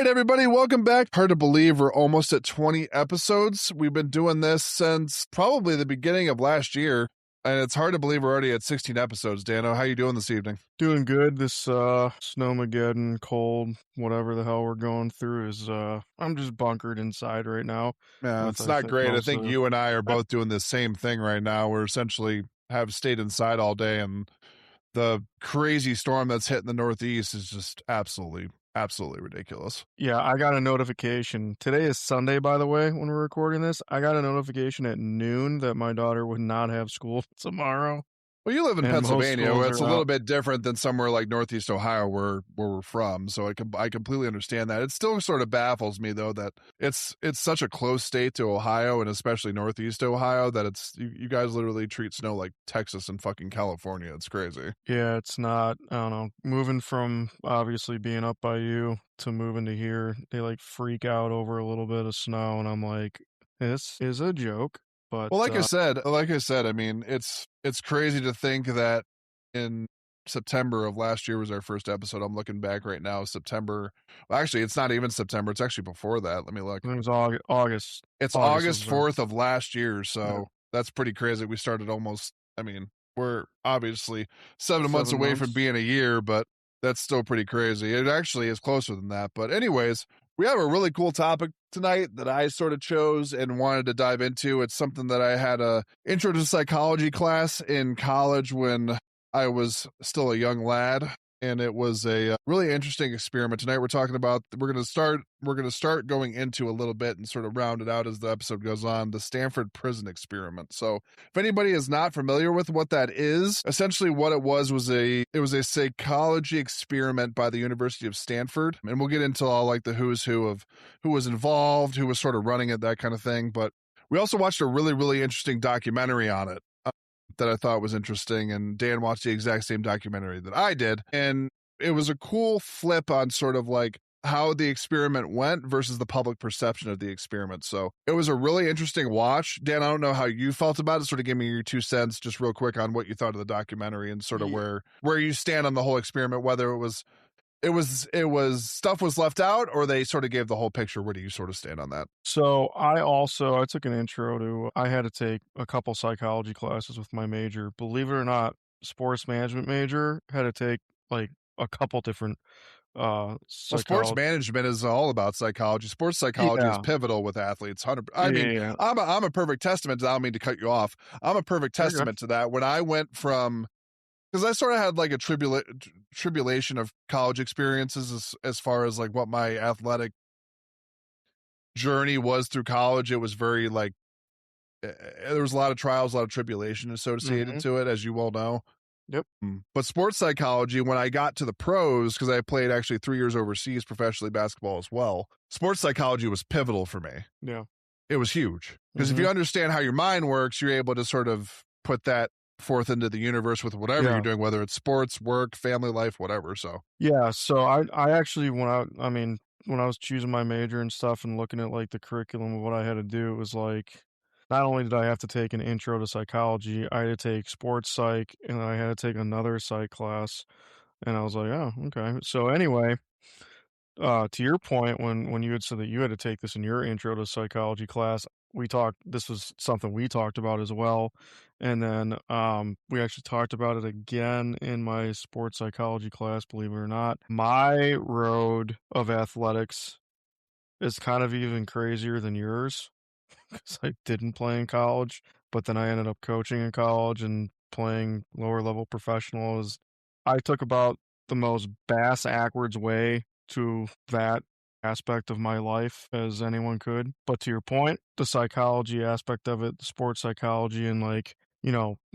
right, everybody, welcome back. Hard to believe we're almost at 20 episodes. We've been doing this since probably the beginning of last year, and it's hard to believe we're already at 16 episodes. Dano, how you doing this evening? Doing good. This snowmageddon, cold, whatever the hell we're going through is I'm just bunkered inside right now Yeah, with it's I not think great. I most think of you and I are both doing the same thing right now. We're essentially have stayed inside all day, and the crazy storm that's hitting the Northeast is just absolutely ridiculous. Yeah, I got a notification. Today is Sunday, by the way, when we're recording this. I got a notification at noon that my daughter would not have school tomorrow. Well, you live in And most Pennsylvania, where schools it's a are little out. bit different than somewhere like Northeast Ohio, where we're from. So I completely understand that. It still sort of baffles me though that it's such a close state to Ohio, and especially Northeast Ohio, that it's you guys literally treat snow like Texas and fucking California. It's crazy. Yeah, it's not, I don't know, moving from obviously being up by you to moving to here, they like freak out over a little bit of snow, and I'm like, this is a joke. But Well, like I said, I mean, it's crazy to think that in September of last year was our first episode. I'm looking back right now, September. Well, actually, it's not even September. It's actually before that. Let me look. I think it was August. It's August August was our 4th of last year, yeah, so that's pretty crazy. We started almost, I mean, we're obviously 7 months 7 away from months. being a year, but that's still pretty crazy. It actually is closer than that. But anyways, we have a really cool topic tonight that I sort of chose and wanted to dive into. It's something that I had a intro to psychology class in college when I was still a young lad, and it was a really interesting experiment. Tonight we're talking about we're going to start going into a little bit and sort of round it out as the episode goes on, the Stanford prison experiment. So if anybody is not familiar with what that is, essentially what it was a psychology experiment by the University of Stanford, and we'll get into all like the who's who of who was involved, who was sort of running it, that kind of thing. But we also watched a really interesting documentary on it that I thought was interesting, and Dan watched the exact same documentary that I did, and it was a cool flip on sort of like how the experiment went versus the public perception of the experiment. So it was a really interesting watch. Dan, I don't know how you felt about it. Sort of give me your 2 cents just real quick on what you thought of the documentary and sort of Ye where you stand on the whole experiment, whether it was stuff was left out or they sort of gave the whole picture. Where do you sort of stand on that? So, I took an intro to I had to take a couple psychology classes with my major. Believe it or not, sports management major had to take, like, a couple different, Well, sports psychology. management is all about psychology. Sports psychology is Yeah. pivotal with athletes. 100. I Yeah, mean, yeah, yeah. I'm a perfect testament to that. I don't mean to cut you off. I'm a perfect You're good. testament to that. When I went from, because I sort of had like a tribulation of college experiences as far as like what my athletic journey was through college. It was very like there was a lot of trials, a lot of tribulation associated Mhm. to it, as you well know. Yep. But sports psychology, when I got to the pros, because I played actually 3 years overseas professionally basketball as well, sports psychology was pivotal for me. Yeah. It was huge. Because if Mhm. you understand how your mind works, you're able to sort of put that forth into the universe with whatever you're Yeah. doing, whether it's sports, work, family life, whatever. So, Yeah, so I actually I mean, when I was choosing my major and stuff and looking at, like, the curriculum of what I had to do, it was like, not only did I have to take an intro to psychology, I had to take sports psych, and I had to take another psych class, and I was like, "Oh, okay." So, anyway, to your point, when you had said that you had to take this in your intro to psychology class, this was something we talked about as well, and then, we actually talked about it again in my sports psychology class, believe it or not. My road of athletics is kind of even crazier than yours because I didn't play in college, but then I ended up coaching in college and playing lower level professionals. I took about the most backwards way to that aspect of my life as anyone could. But to your point, the psychology aspect of it, the sports psychology, and like,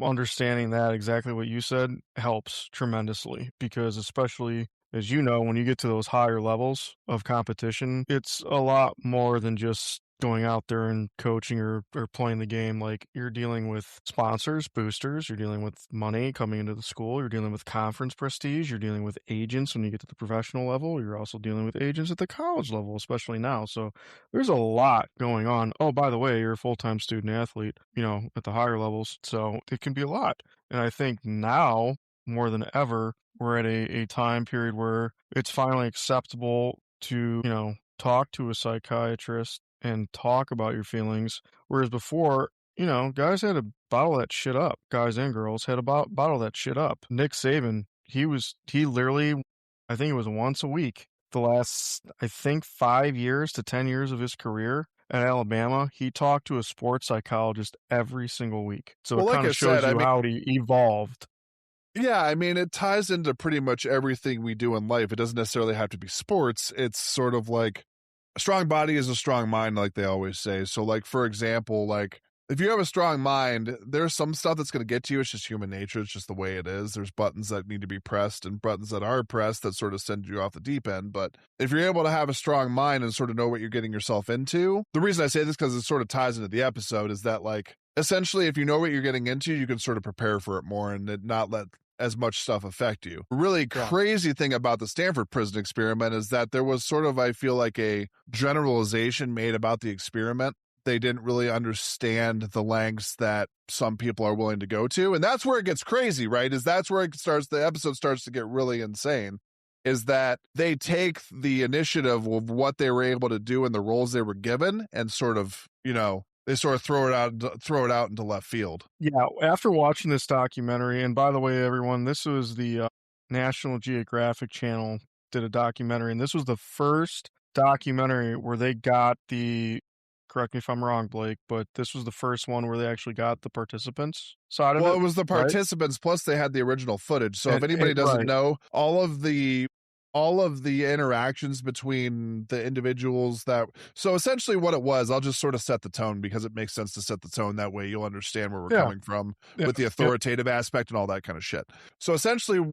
understanding that exactly what you said helps tremendously because, especially as you know, when you get to those higher levels of competition, it's a lot more than just going out there and coaching or playing the game. Like, you're dealing with sponsors, boosters, you're dealing with money coming into the school, you're dealing with conference prestige, you're dealing with agents when you get to the professional level, you're also dealing with agents at the college level, especially now. So there's a lot going on. Oh, by the way, you're a full-time student athlete, at the higher levels. So it can be a lot. And I think now more than ever, we're at a time period where it's finally acceptable to, talk to a psychiatrist and talk about your feelings. Whereas before, guys had to bottle that shit up. Guys and girls had to bottle that shit up. Nick Saban, he literally, I think it was once a week, the last, I think, 5 years to 10 years of his career at Alabama, he talked to a sports psychologist every single week. So Well, it like kind I of shows said, I you mean, how he evolved. yeah, I mean, it ties into pretty much everything we do in life. It doesn't necessarily have to be sports. It's sort of like a strong body is a strong mind, like they always say. So, like, for example, like, if you have a strong mind, there's some stuff that's going to get to you. It's just human nature. It's just the way it is. There's buttons that need to be pressed and buttons that are pressed that sort of send you off the deep end. But if you're able to have a strong mind and sort of know what you're getting yourself into, the reason I say this, because it sort of ties into the episode, is that, like, essentially, if you know what you're getting into, you can sort of prepare for it more and not let as much stuff affect you. Really Yeah. crazy thing about the Stanford prison experiment is that there was sort of, I feel like, a generalization made about the experiment. They didn't really understand the lengths that some people are willing to go to. And that's where it gets crazy, right? That's where the episode starts to get really insane, is that they take the initiative of what they were able to do and the roles they were given and sort of, they sort of throw it out into left field. Yeah, after watching this documentary, and by the way, everyone, this was the National Geographic channel did a documentary, and this was the first documentary where they got correct me if I'm wrong, Blake, but this was the first one where they actually got the participants side of Well, it, it was the right? participants, plus they had the original footage. So if And anybody doesn't right, know, all of the interactions between the individuals so essentially what it was, I'll just sort of set the tone because it makes sense to set the tone. That way you'll understand where we're yeah, coming from yeah, with the yep, authoritative aspect and all that kind of shit. So essentially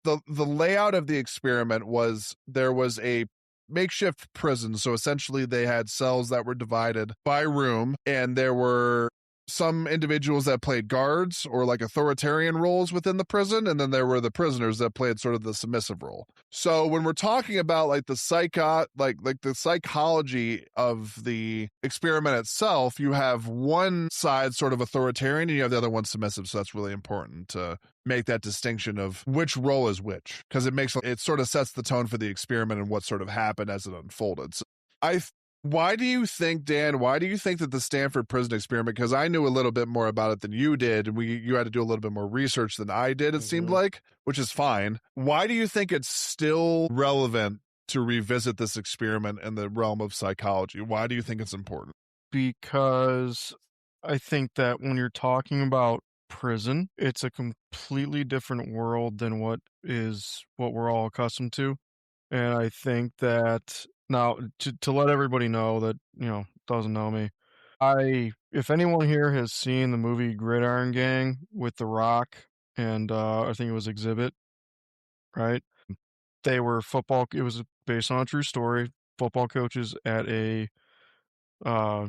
the layout of the experiment was there was a makeshift prison. So essentially they had cells that were divided by room, and there were some individuals that played guards or like authoritarian roles within the prison, and then there were the prisoners that played sort of the submissive role. So when we're talking about like the the psychology of the experiment itself, you have one side sort of authoritarian and you have the other one submissive. So that's really important to make that distinction of which role is which, because it sort of sets the tone for the experiment and what sort of happened as it unfolded. So why do you think, Dan, why do you think that the Stanford prison experiment, because I knew a little bit more about it than you did, and you had to do a little bit more research than I did, it seemed like, which is fine. Why do you think it's still relevant to revisit this experiment in the realm of psychology? Why do you think it's important? because I think that when you're talking about prison, it's a completely different world than what we're all accustomed to. And I think that now to let everybody know that, doesn't know me, if anyone here has seen the movie Gridiron Gang with The Rock and I think it was Exhibit, right? They were it was based on a true story, football coaches at a uh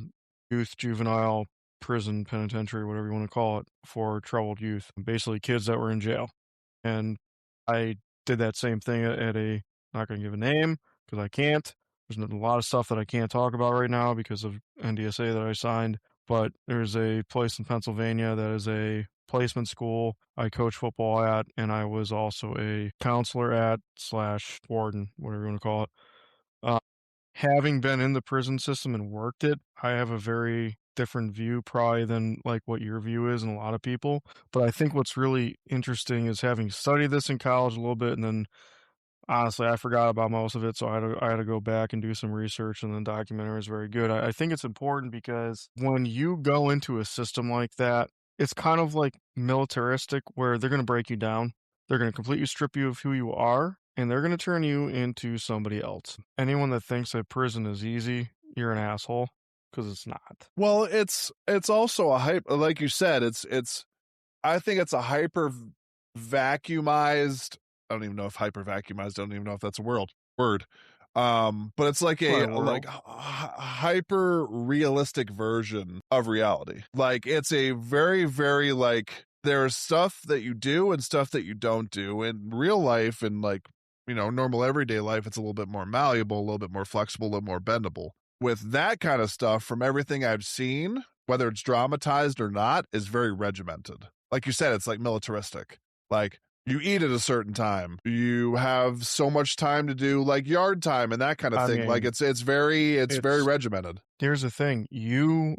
youth juvenile prison penitentiary, whatever you want to call it, for troubled youth, basically kids that were in jail. And I did that same thing at a, not going to give a name because I can't. There's a lot of stuff that I can't talk about right now because of NDSA that I signed. But there's a place in Pennsylvania that is a placement school I coach football at, and I was also a counselor at / warden, whatever you want to call it. Uh, Having been in the prison system and worked it, I have a very different view probably than like what your view is and a lot of people. But I think what's really interesting is having studied this in college a little bit, and then honestly I forgot about most of it, so I had to go back and do some research, and the documentary is very good. I think it's important because when you go into a system like that, it's kind of like militaristic where they're going to break you down. They're going to completely strip you of who you are, and they're going to turn you into somebody else. Anyone that thinks that prison is easy, you're an asshole, because it's not. Well, it's also a hype, like you said, it's I think it's a hyper vacuumized. I don't even know if hyper vacuumized. I don't even know if that's a word. But it's like My a world. hyper realistic version of reality. Like it's a very, very like there's stuff that you do and stuff that you don't do in real life, and like normal everyday life. It's a little bit more malleable, a little bit more flexible, a little more bendable. With that kind of stuff, from everything I've seen, whether it's dramatized or not, is very regimented. Like you said, it's like militaristic. Like You eat at a certain time. You have so much time to do like yard time and that kind of I thing. Like mean, it's very it's regimented. here's the thing.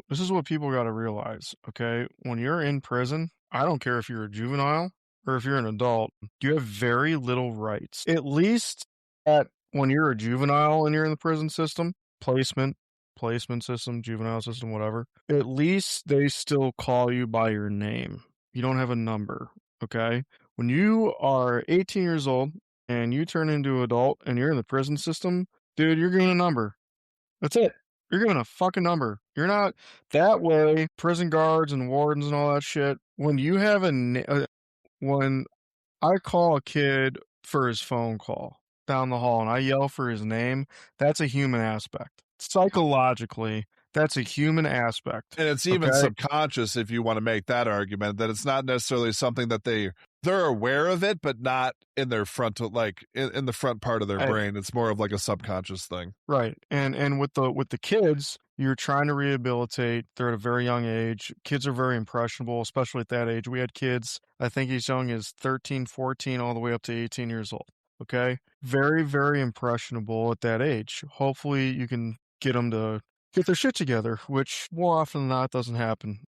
This is what people got to realize, okay? When you're in prison, I don't care if you're a juvenile or if you're an adult, you have very little rights. At least at when you're a juvenile and you're in the prison system, placement, placement system, juvenile system, whatever. At least they still call you by your name. You don't have a number, okay? When you are 18 years old and you turn into an adult and you're in the prison system, dude, you're given a number. That's it. You're given a fucking number. You're not that way. Prison guards and wardens and all that shit. When you have when I call a kid for his phone call down the hall and I yell for his name, that's a human aspect. Psychologically, that's a human aspect. And it's even Okay. subconscious if you want to make that argument that it's not necessarily something that they're aware of it, but not in their frontal like in the front part of their I, brain. It's more of like a subconscious thing. Right. And with the kids, you're trying to rehabilitate. They're at a very young age. Kids are very impressionable, especially at that age. We had kids, I think as young as 13, 14, all the way up to 18 years old. Okay? Very, very impressionable at that age. Hopefully you can get them to get their shit together, which more often than not doesn't happen,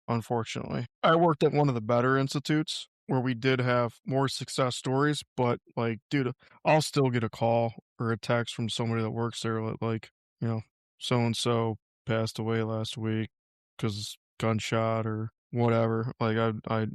unfortunately. I worked at one of the better institutes where we did have more success stories, but like, dude, I'll still get a call or a text from somebody that works there like, you know, so and so passed away last week because gunshot or whatever. Like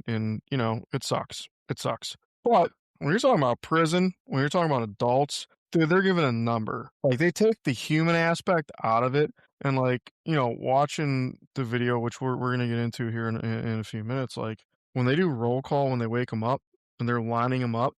and it sucks. It sucks. But when you're talking about prison, when you're talking about adults, dude, they're given a number. Like they take the human aspect out of it, and like watching the video, which we're gonna get into here in a few minutes, like when they do roll call when they wake them up and they're lining them up,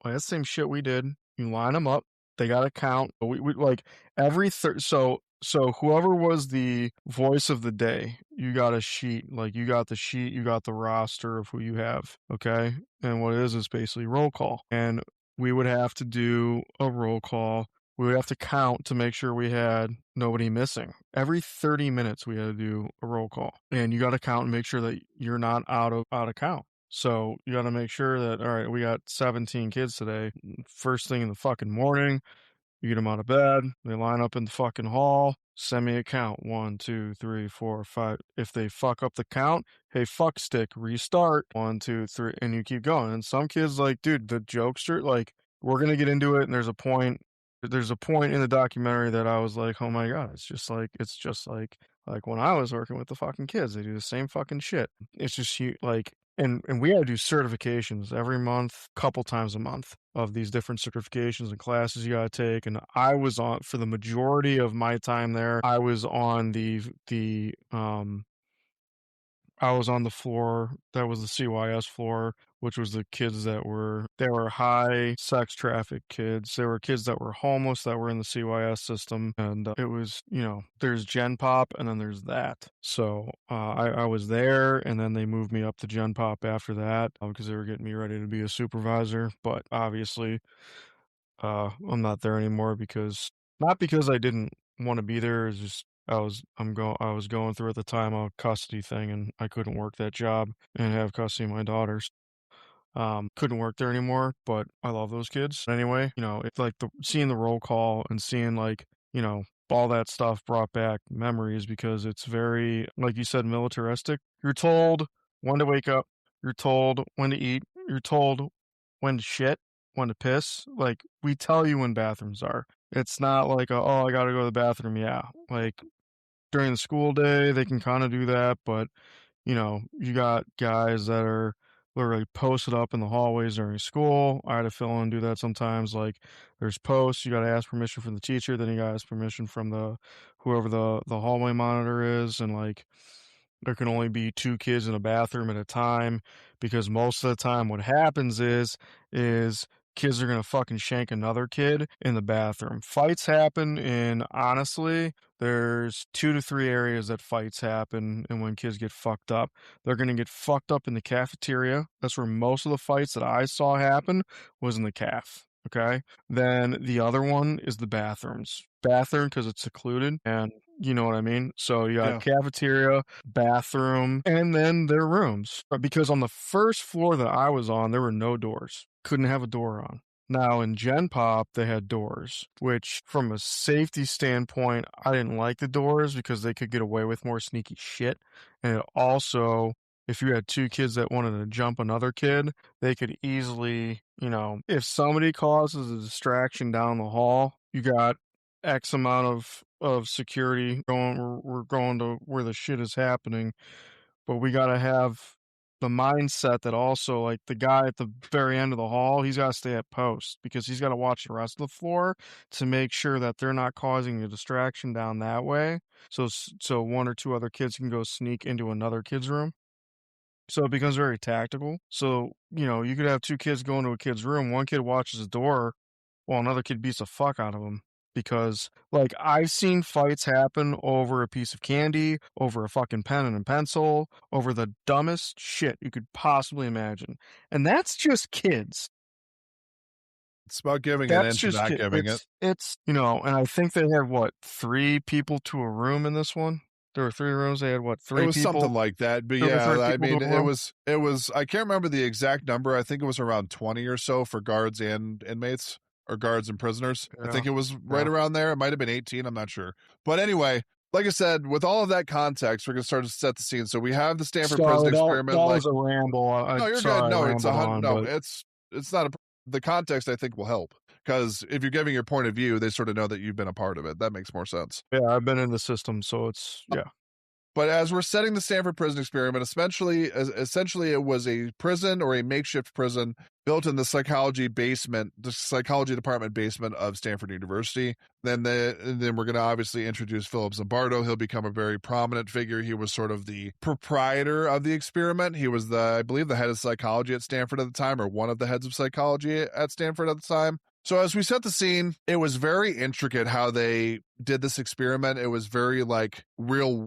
like that's the same shit we did. You line them up, they got to count. We like every so whoever was the voice of the day, you got a sheet. Like you got the sheet, you got the roster of who you have. Okay, and what it is basically roll call, and we would have to do a roll call. We would have to count to make sure we had nobody missing. Every 30 minutes, we had to do a roll call, and you got to count and make sure that you're not out of count. So you got to make sure that all right, we got 17 kids today. First thing in the fucking morning, you get them out of bed. They line up in the fucking hall. Send me a count. 1, 2, 3, 4, 5. If they fuck up the count, hey, fuck stick, restart. 1, 2, 3, and you keep going. And some kids, like, dude, the jokester, like, we're gonna get into it. And there's a point. There's a point in the documentary that I was like, oh my god, it's just like when I was working with the fucking kids. They do the same fucking shit. It's just like and we had to do certifications every month, couple times a month of these different certifications and classes you gotta take. And I was on for the majority of my time there. I was on the floor that was the CYS floor, which was the kids they were high sex traffic kids. There were kids that were homeless that were in the CYS system, and it was there's Gen Pop and then there's that. So I was there, and then they moved me up to Gen Pop after that because they were getting me ready to be a supervisor. But obviously, I'm not there anymore not because I didn't want to be there. It's just I was going through at the time a custody thing, and I couldn't work that job and have custody of my daughters. Couldn't work there anymore, but I love those kids. Anyway, it's like seeing the roll call and seeing all that stuff brought back memories because it's very, like you said, militaristic. You're told when to wake up, you're told when to eat, you're told when to shit, when to piss. Like we tell you when bathrooms are. It's not like oh, I gotta go to the bathroom. Yeah, like during the school day they can kind of do that, but you got guys that are literally posted up in the hallways during school. I had to fill in and do that sometimes. Like there's posts, you got to ask permission from the teacher, then you got to ask permission from whoever the hallway monitor is, and like there can only be two kids in a bathroom at a time because most of the time what happens is kids are gonna fucking shank another kid in the bathroom. Fights happen in honestly, there's 2 to 3 areas that fights happen and when kids get fucked up. They're gonna get fucked up in the cafeteria. That's where most of the fights that I saw happen was in the caf. Okay. Then the other one is the bathrooms. Bathroom because it's secluded and You know what I mean? So you got Yeah. cafeteria, bathroom, and then their rooms. Because on the first floor that I was on, there were no doors. Couldn't have a door on. Now in Gen Pop, they had doors, which from a safety standpoint, I didn't like the doors because they could get away with more sneaky shit. And it also, if you had two kids that wanted to jump another kid, they could easily, if somebody causes a distraction down the hall, you got X amount of security going. We're going to where the shit is happening, but we got to have the mindset that also like the guy at the very end of the hall, he's got to stay at post because he's got to watch the rest of the floor to make sure that they're not causing a distraction down that way. So one or two other kids can go sneak into another kid's room. So it becomes very tactical. So, you could have two kids go into a kid's room. One kid watches the door while another kid beats the fuck out of him. Because, like, I've seen fights happen over a piece of candy, over a fucking pen and a pencil, over the dumbest shit you could possibly imagine. And that's just kids. It's about giving an That's inch and just not kid. giving it. And I think they had what, 3 people to a room in this one? There were 3 rooms. They had what, It three was something people? like that, but Two or yeah, three I people to mean, a room? it was I can't remember the exact number. I think it was around 20 or so for guards and inmates or guards and prisoners. I Yeah, think it was right yeah. around there. It might have been 18, I'm not sure. But anyway, like I said, with all of that context, we're going to start to set the scene. So we have the Stanford prison Sorry, that experiment that like was a ramble. no, you're good. Sorry I No, it's a rambled hundred. on, No, but it's not a. The context I think will help because if you're giving your point of view, they sort of know that you've been a part of it. That makes more sense. yeah, I've been in the system, so it's yeah. But as we're setting the Stanford prison experiment, essentially it was a prison or a makeshift prison built in the psychology department basement of Stanford University. Then we're going to obviously introduce Philip Zimbardo. He'll become a very prominent figure. He was sort of the proprietor of the experiment. He was I believe, the head of psychology at Stanford at the time, or one of the heads of psychology at Stanford at the time. So as we set the scene, it was very intricate how they did this experiment. It was very like real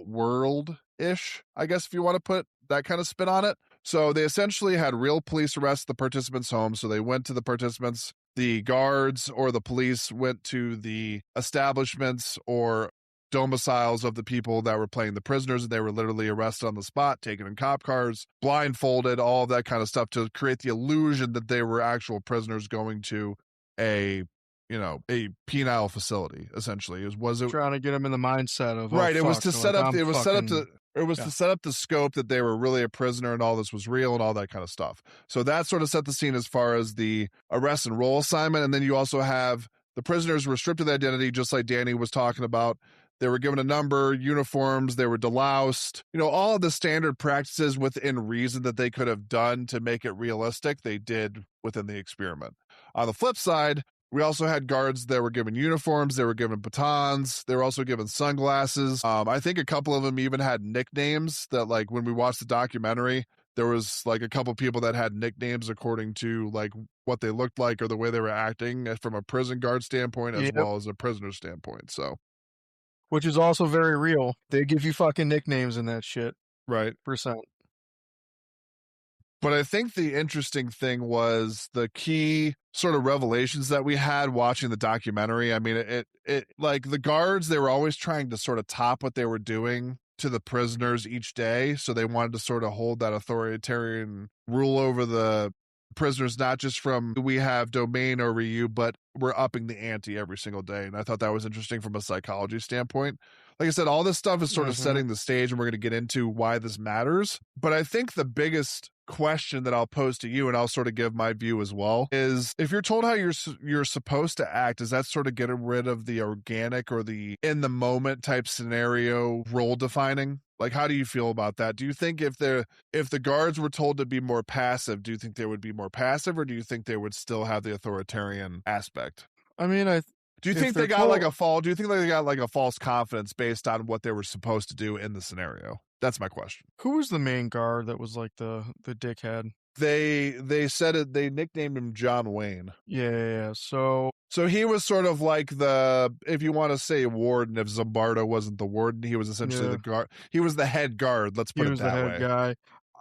world ish, I guess, if you want to put that kind of spin on it. So they essentially had real police arrest the participants' homes. So they went to the participants, the guards or the police went to the establishments or domiciles of the people that were playing the prisoners, and they were literally arrested on the spot, taken in cop cars, blindfolded, all of that kind of stuff to create the illusion that they were actual prisoners going to a a penile facility. Essentially was it Trying to get them in the mindset of, "Oh, right, it was fuck," to set like, up "I'm fucking" to yeah. set up the scope that they were really a prisoner and all this was real and all that kind of stuff. So that sort of set the scene as far as the arrest and roll assignment. And then you also have the prisoners were stripped of their identity, just like Danny was talking about. They were given a number, uniforms, they were deloused, all of the standard practices within reason that they could have done to make it realistic, they did within the experiment. On the flip side, we also had guards that were given uniforms. They were given batons. They were also given sunglasses. I think a couple of them even had nicknames that, like, when we watched the documentary, there was like a couple people that had nicknames according to like what they looked like or the way they were acting from a prison guard standpoint as Yep, well as a prisoner standpoint. So, which is also very real. They give you fucking nicknames and that shit, right. percent. But I think the interesting thing was the key sort of revelations that we had watching the documentary. I mean, it like the guards, they were always trying to sort of top what they were doing to the prisoners each day. So they wanted to sort of hold that authoritarian rule over the prisoners, not just from we have domain over you, but we're upping the ante every single day. And I thought that was interesting from a psychology standpoint. Like I said, all this stuff is sort of Mhm. setting the stage, and we're going to get into why this matters. But I think the biggest question that I'll pose to you, and I'll sort of give my view as well, is if you're told how you're supposed to act, is that sort of getting rid of the organic or the in the moment type scenario role defining? Like, how do you feel about that? Do you think if the guards were told to be more passive, do you think they would be more passive, or do you think they would still have the authoritarian aspect? I mean, Do you if think they they're got like told a fall? Do you think they got like a false confidence based on what they were supposed to do in the scenario? That's my question. who was the main guard that was like the dickhead? They said it. They nicknamed him John Wayne. Yeah, yeah, yeah. So So he was sort of like the, if you want to say warden, if Zimbardo wasn't the warden, he was essentially yeah, the guard. He was the head guard. Let's he put it was the that head way. guy.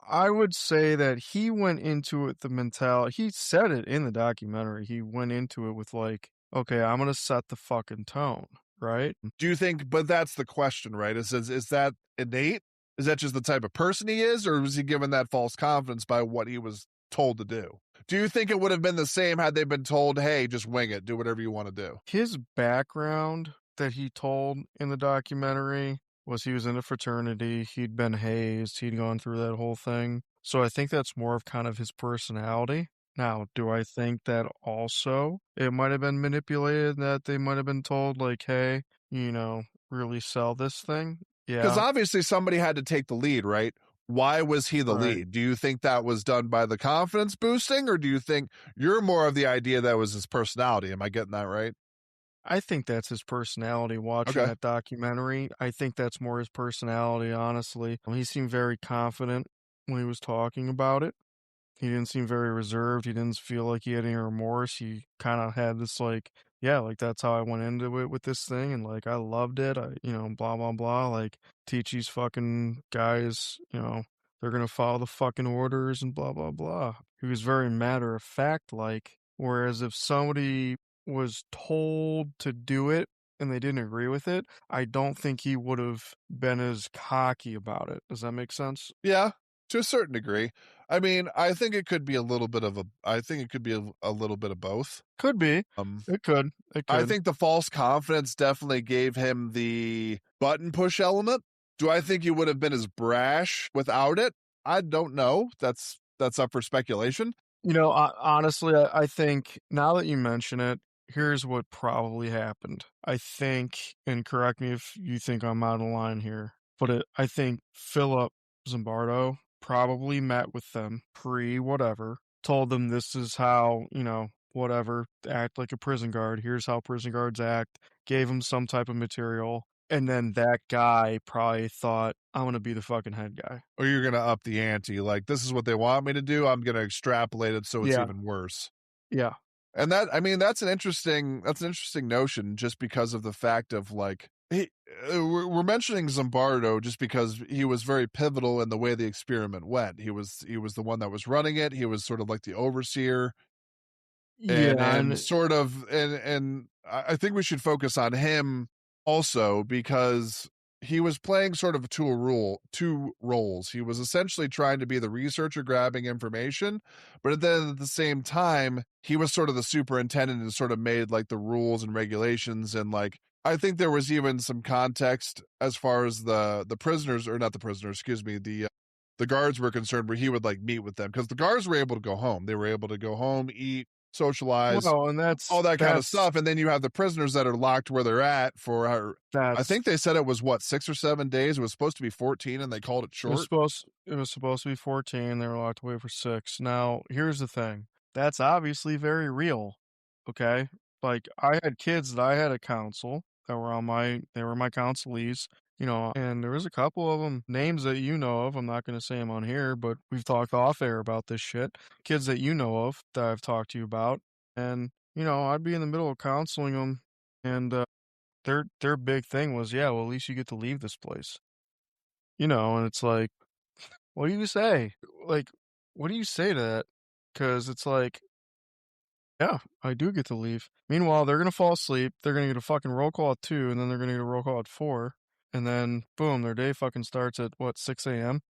I would say that he went into it the mentality. He said it in the documentary. He went into it with like, okay, I'm gonna set the fucking tone. right? Do you think, but that's the question, right? Is that innate? Is that just the type of person he is, or was he given that false confidence by what he was told to do? Do you think it would have been the same had they been told, "Hey, just wing it, do whatever you want to do"? His background that he told in the documentary was he was in a fraternity, he'd been hazed, he'd gone through that whole thing. So I think that's more of kind of his personality. Now, do I think that also it might have been manipulated, that they might have been told, like, hey, really sell this thing? Because Yeah, obviously somebody had to take the lead, right? Why was he the right. lead? Do you think that was done by the confidence boosting, or do you think you're more of the idea that was his personality? Am I getting that right? I think that's his personality watching Okay. that documentary. I think that's more his personality, honestly. He seemed very confident when he was talking about it. He didn't seem very reserved. He didn't feel like he had any remorse. He kind of had this like, yeah, like that's how I went into it with this thing, and like I loved it. Blah blah blah. Like teach these fucking guys, they're gonna follow the fucking orders and blah blah blah. He was very matter of fact like. Whereas if somebody was told to do it and they didn't agree with it, I don't think he would have been as cocky about it. Does that make sense? Yeah, to a certain degree. I mean, I think it could be a little bit of a I think it could be a little bit of both. Could be. Um, It could. It I could. think the false confidence definitely gave him the button push element. Do I think he would have been as brash without it? I don't know. That's up for speculation. Honestly, I think now that you mention it, here's what probably happened. I think, and correct me if you think I'm out of line here, but I think Philip Zimbardo probably met with them pre whatever, told them this is how, whatever, act like a prison guard. Here's how prison guards act, gave him some type of material. And then that guy probably thought, I'm going to be the fucking head guy. Or you're gonna up the ante. Like, this is what they want me to do. I'm gonna extrapolate it so it's Yeah. even worse. Yeah. And that, I mean, that's an interesting notion, just because of the fact of like we're mentioning Zimbardo just because he was very pivotal in the way the experiment went. He was the one that was running it. He was sort of like the overseer, and Yeah. and And sort of and I think we should focus on him also, because he was playing sort of two roles. He was essentially trying to be the researcher grabbing information, but then at the same time, he was sort of the superintendent and sort of made like the rules and regulations. And like, I think there was even some context as far as the prisoners, or not the prisoners, excuse me, the guards were concerned, where he would like meet with them, because the guards were able to go home. They were able to go home, eat, socialize, well, and all that kind of that's stuff. And then you have the prisoners that are locked where they're at for, I that's think they said it was what, 6 or 7 days. It was supposed to be 14 and they called it short. it was supposed to be 14, they were locked away for 6. Now, here's the thing. That's obviously very real. Okay? Like I had kids that I had to counsel that were they were my counselees, and there was a couple of them names that you know of. I'm not going to say them on here, but we've talked off air about this shit. Kids that you know of that I've talked to you about, and I'd be in the middle of counseling them, and their big thing was, yeah, well, at least you get to leave this place. And it's like, what do you say? Like, what do you say to that? Because it's like, yeah, I do get to leave. Meanwhile, they're gonna fall asleep. They're gonna get a fucking roll call at 2, and then they're gonna get a roll call at 4, and then boom, their day fucking starts at what, 6 a.m.,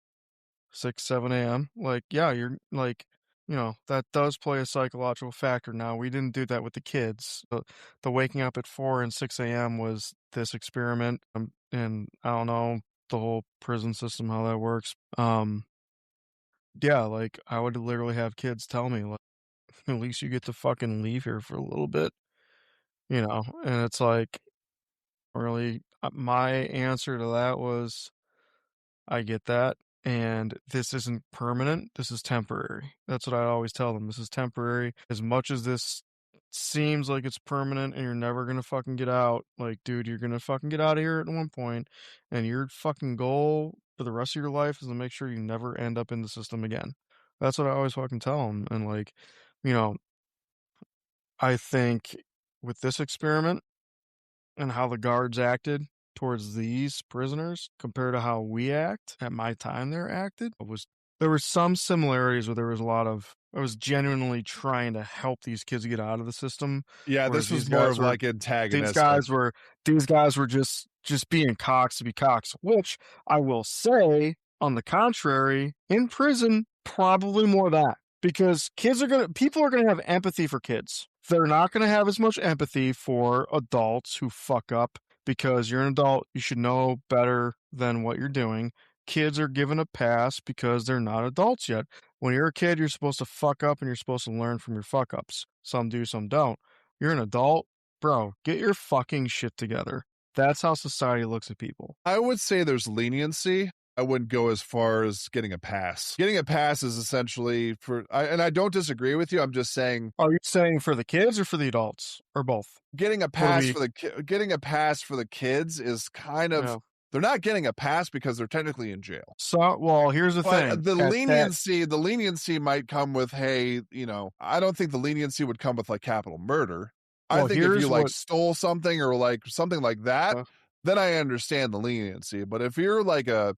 7 a.m. Like, yeah, you're like, that does play a psychological factor. Now, we didn't do that with the kids. The waking up at 4 and 6 a.m. was this experiment, and I don't know the whole prison system, how that works. Yeah, like I would literally have kids tell me, like, at least you get to fucking leave here for a little bit, and it's like, really, my answer to that was, I get that. And this isn't permanent. This is temporary. That's what I always tell them. This is temporary. As much as this seems like it's permanent and you're never going to fucking get out, like, dude, you're going to fucking get out of here at one point, and your fucking goal for the rest of your life is to make sure you never end up in the system again. That's what I always fucking tell them. And, like, you know, I think with this experiment, and how the guards acted towards these prisoners compared to how we act at my time there acted was, there were some similarities, but there was a lot of I was genuinely trying to help these kids get out of the system, Yeah, whereas this was more of like these antagonistic. guys were these guys were just being cocks to be cocks, which I will say, on the contrary, in prison, probably more of that. Because people are gonna have empathy for kids. They're not gonna have as much empathy for adults who fuck up because you're an adult, you should know better than what you're doing. Kids are given a pass because they're not adults yet. When you're a kid, you're supposed to fuck up and you're supposed to learn from your fuck ups. Some do, some don't. You're an adult, bro, get your fucking shit together. That's how society looks at people. I would say there's leniency. I wouldn't go as far as getting a pass. Getting a pass is essentially and I don't disagree with you. I'm just saying Are you saying for the kids or for the adults or both? getting a What do pass we? for getting a pass for the kids is kind of Yeah. they're not getting a pass because they're technically in jail. So, well, here's the thing. But At that, the leniency might come with, hey, I don't think the leniency would come with like capital murder. I well, think if you here's like what. stole something or like something like that, Uh, then I understand the leniency. But if you're like a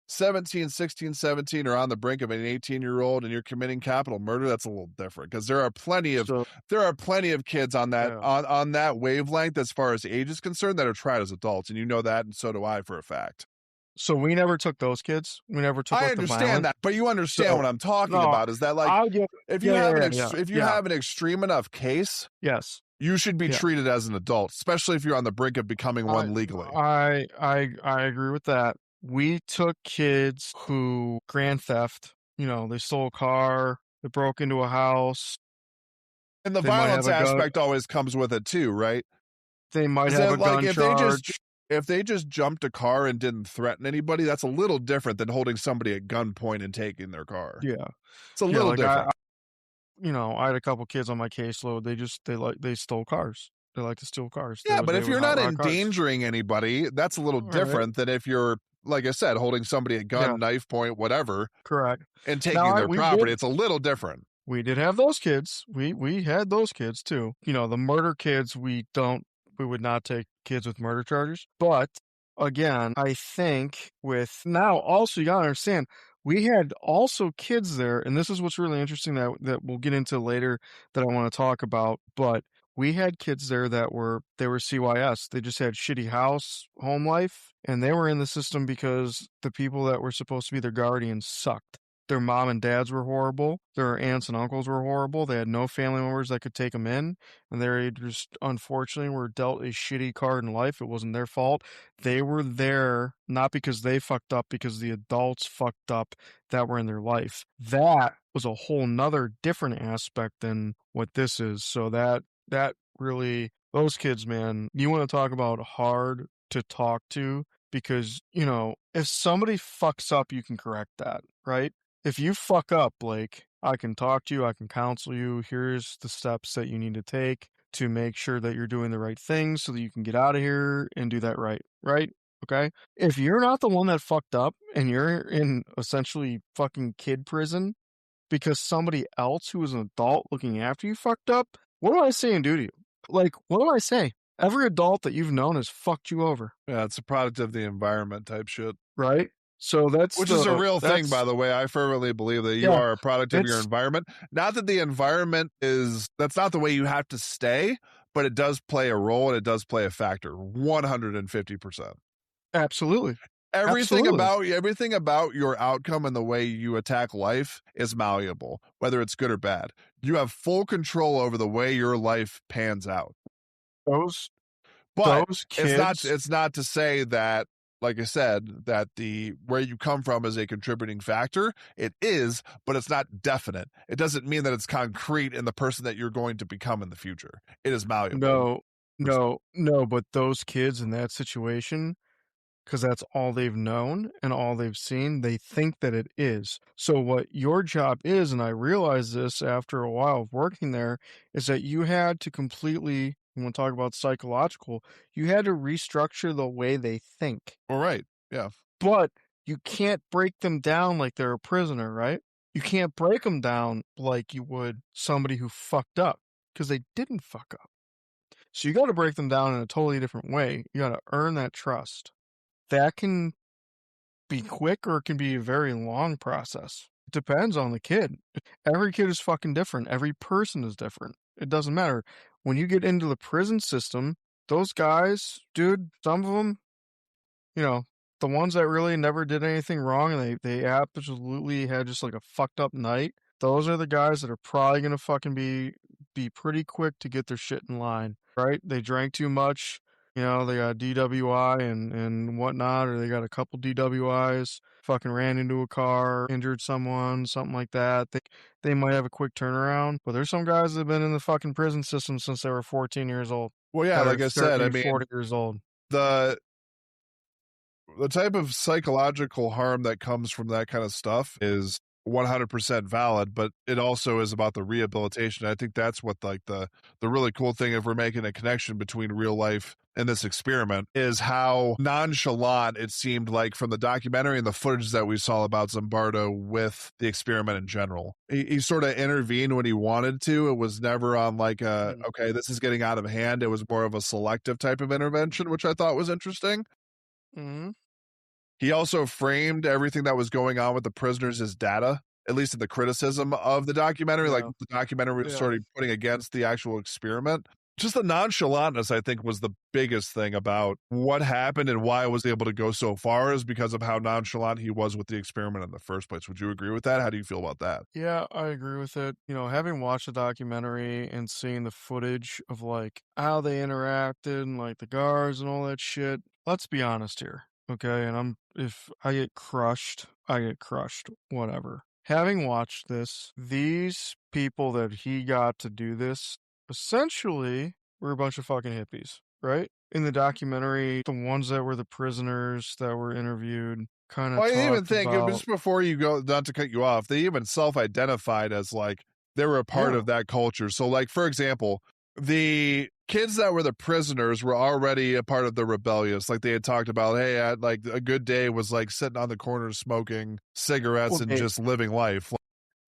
17, 16, 17, or on the brink of an 18-year-old and you're committing capital murder, that's a little different because so, there are plenty of kids on that yeah. on that wavelength as far as age is concerned that are tried as adults, and you know that, and so do I for a fact. So we never took those kids. We never took I like the understand violent. that, but you understand So what I'm talking no, about is that like I get. if you Yeah, have yeah, yeah, yeah, if you yeah. have an extreme enough case, Yes. you should be Yeah. treated as an adult, especially if you're on the brink of becoming I one legally. I agree with that. We took kids who grand theft, they stole a car, they broke into a house, And the they might violence have a gun aspect always comes with it too, right? they might Is have a that like gun charge. if they just jumped a car and didn't threaten anybody, that's a little different than holding somebody at gunpoint and taking their car. Yeah. It's a Yeah, little like different. I had a couple kids on my caseload. They stole cars. They like to steal cars. Yeah, but They if would you're hot not rod cars. endangering anybody, that's a little All right. different than if you're, like I said, holding somebody at Yeah, gun, knife point, whatever, correct. and Now taking their we property. did It's a little different. we did have those kids. We had those kids too. The murder kids, we would not take kids with murder charges. But again, I think with now also you gotta understand, we had also kids there, and this is what's really interesting that we'll get into later that I want to talk about, but we had kids there they were CYS. They just had shitty home life, and they were in the system because the people that were supposed to be their guardians sucked. Their mom and dads were horrible. Their aunts and uncles were horrible. They had no family members that could take them in. And they just, unfortunately, were dealt a shitty card in life. It wasn't their fault. They were there not because they fucked up, because the adults fucked up that were in their life. That was a whole nother different aspect than what this is. So that really, those kids, man, you want to talk about hard to talk to because, if somebody fucks up, you can correct that, right? If you fuck up, Blake, I can talk to you, I can counsel you. Here's the steps that you need to take to make sure that you're doing the right things so that you can get out of here and do that right, right? Okay? If you're not the one that fucked up and you're in essentially fucking kid prison because somebody else who was an adult looking after you fucked up, what do I say and do to you? Like, what do I say? Every adult that you've known has fucked you over, Yeah, it's a product of the environment type shit. right? So Which is a real thing, by the way. I fervently believe that you yeah, are a product of your it's environment. Not that the environment that's not the way you have to stay, but it does play a role and it does play a factor 150%. absolutely. Absolutely. Everything about your outcome and the way you attack life is malleable, whether it's good or bad. You have full control over the way your life pans out. Those But those kids, it's not to say that, like I said, that the where you come from is a contributing factor. It is, but it's not definite. It doesn't mean that it's concrete in the person that you're going to become in the future. It is malleable. no, no, no, but those kids in that situation, because that's all they've known and all they've seen, they think that it is. So what your job is, and I realized this after a while of working there, is that you had to completely, when we talk about psychological, you had to restructure the way they think. All right. Yeah. But you can't break them down like they're a prisoner, right? You can't break them down like you would somebody who fucked up because they didn't fuck up. So you got to break them down in a totally different way. You got to earn that trust. That can be quick or it can be a very long process. It depends on the kid. Every kid is fucking different. Every person is different. It doesn't matter. When you get into the prison system, those guys, dude, some of them, you know, the ones that really never did anything wrong and they absolutely had just like a fucked up night, those are the guys that are probably gonna fucking be pretty quick to get their shit in line, right? They drank too much, they got DWI and whatnot, or they got a couple DWIs, fucking ran into a car, injured someone, something like that. They might have a quick turnaround, but there's some guys that have been in the fucking prison system since they were 14 years old, Well, yeah, that are like I said, I 30, mean, 40 years old. the the type of psychological harm that comes from that kind of stuff is 100% valid, but it also is about the rehabilitation. I think that's what like the really cool thing, if we're making a connection between real life and this experiment, is how nonchalant it seemed like from the documentary and the footage that we saw about Zimbardo with the experiment in general. He sort of intervened when he wanted to. It was never on like a, Mm. okay, this is getting out of hand. It was more of a selective type of intervention, which I thought was interesting. Mhm. He also framed everything that was going on with the prisoners as data, at least in the criticism of the documentary, like Yeah. the documentary was Yeah. sort of putting against the actual experiment. Just the nonchalantness, I think, was the biggest thing about what happened and why it was able to go so far, is because of how nonchalant he was with the experiment in the first place. Would you agree with that? How do you feel about that? Yeah, I agree with it. Having watched the documentary and seeing the footage of like how they interacted and like the guards and all that shit, let's be honest here, okay? And if I get crushed, I get crushed, whatever. Having watched this, these people that he got to do this essentially were a bunch of fucking hippies, right? In the documentary, the ones that were the prisoners that were interviewed kind of Well, I even talked think, about, just before you go, not to cut you off, they even self-identified as like they were a part yeah, of that culture. So, like, for example, the kids that were the prisoners were already a part of the rebellious. Like they had talked about, hey, like a good day was like sitting on the corner smoking cigarettes well, and just living life.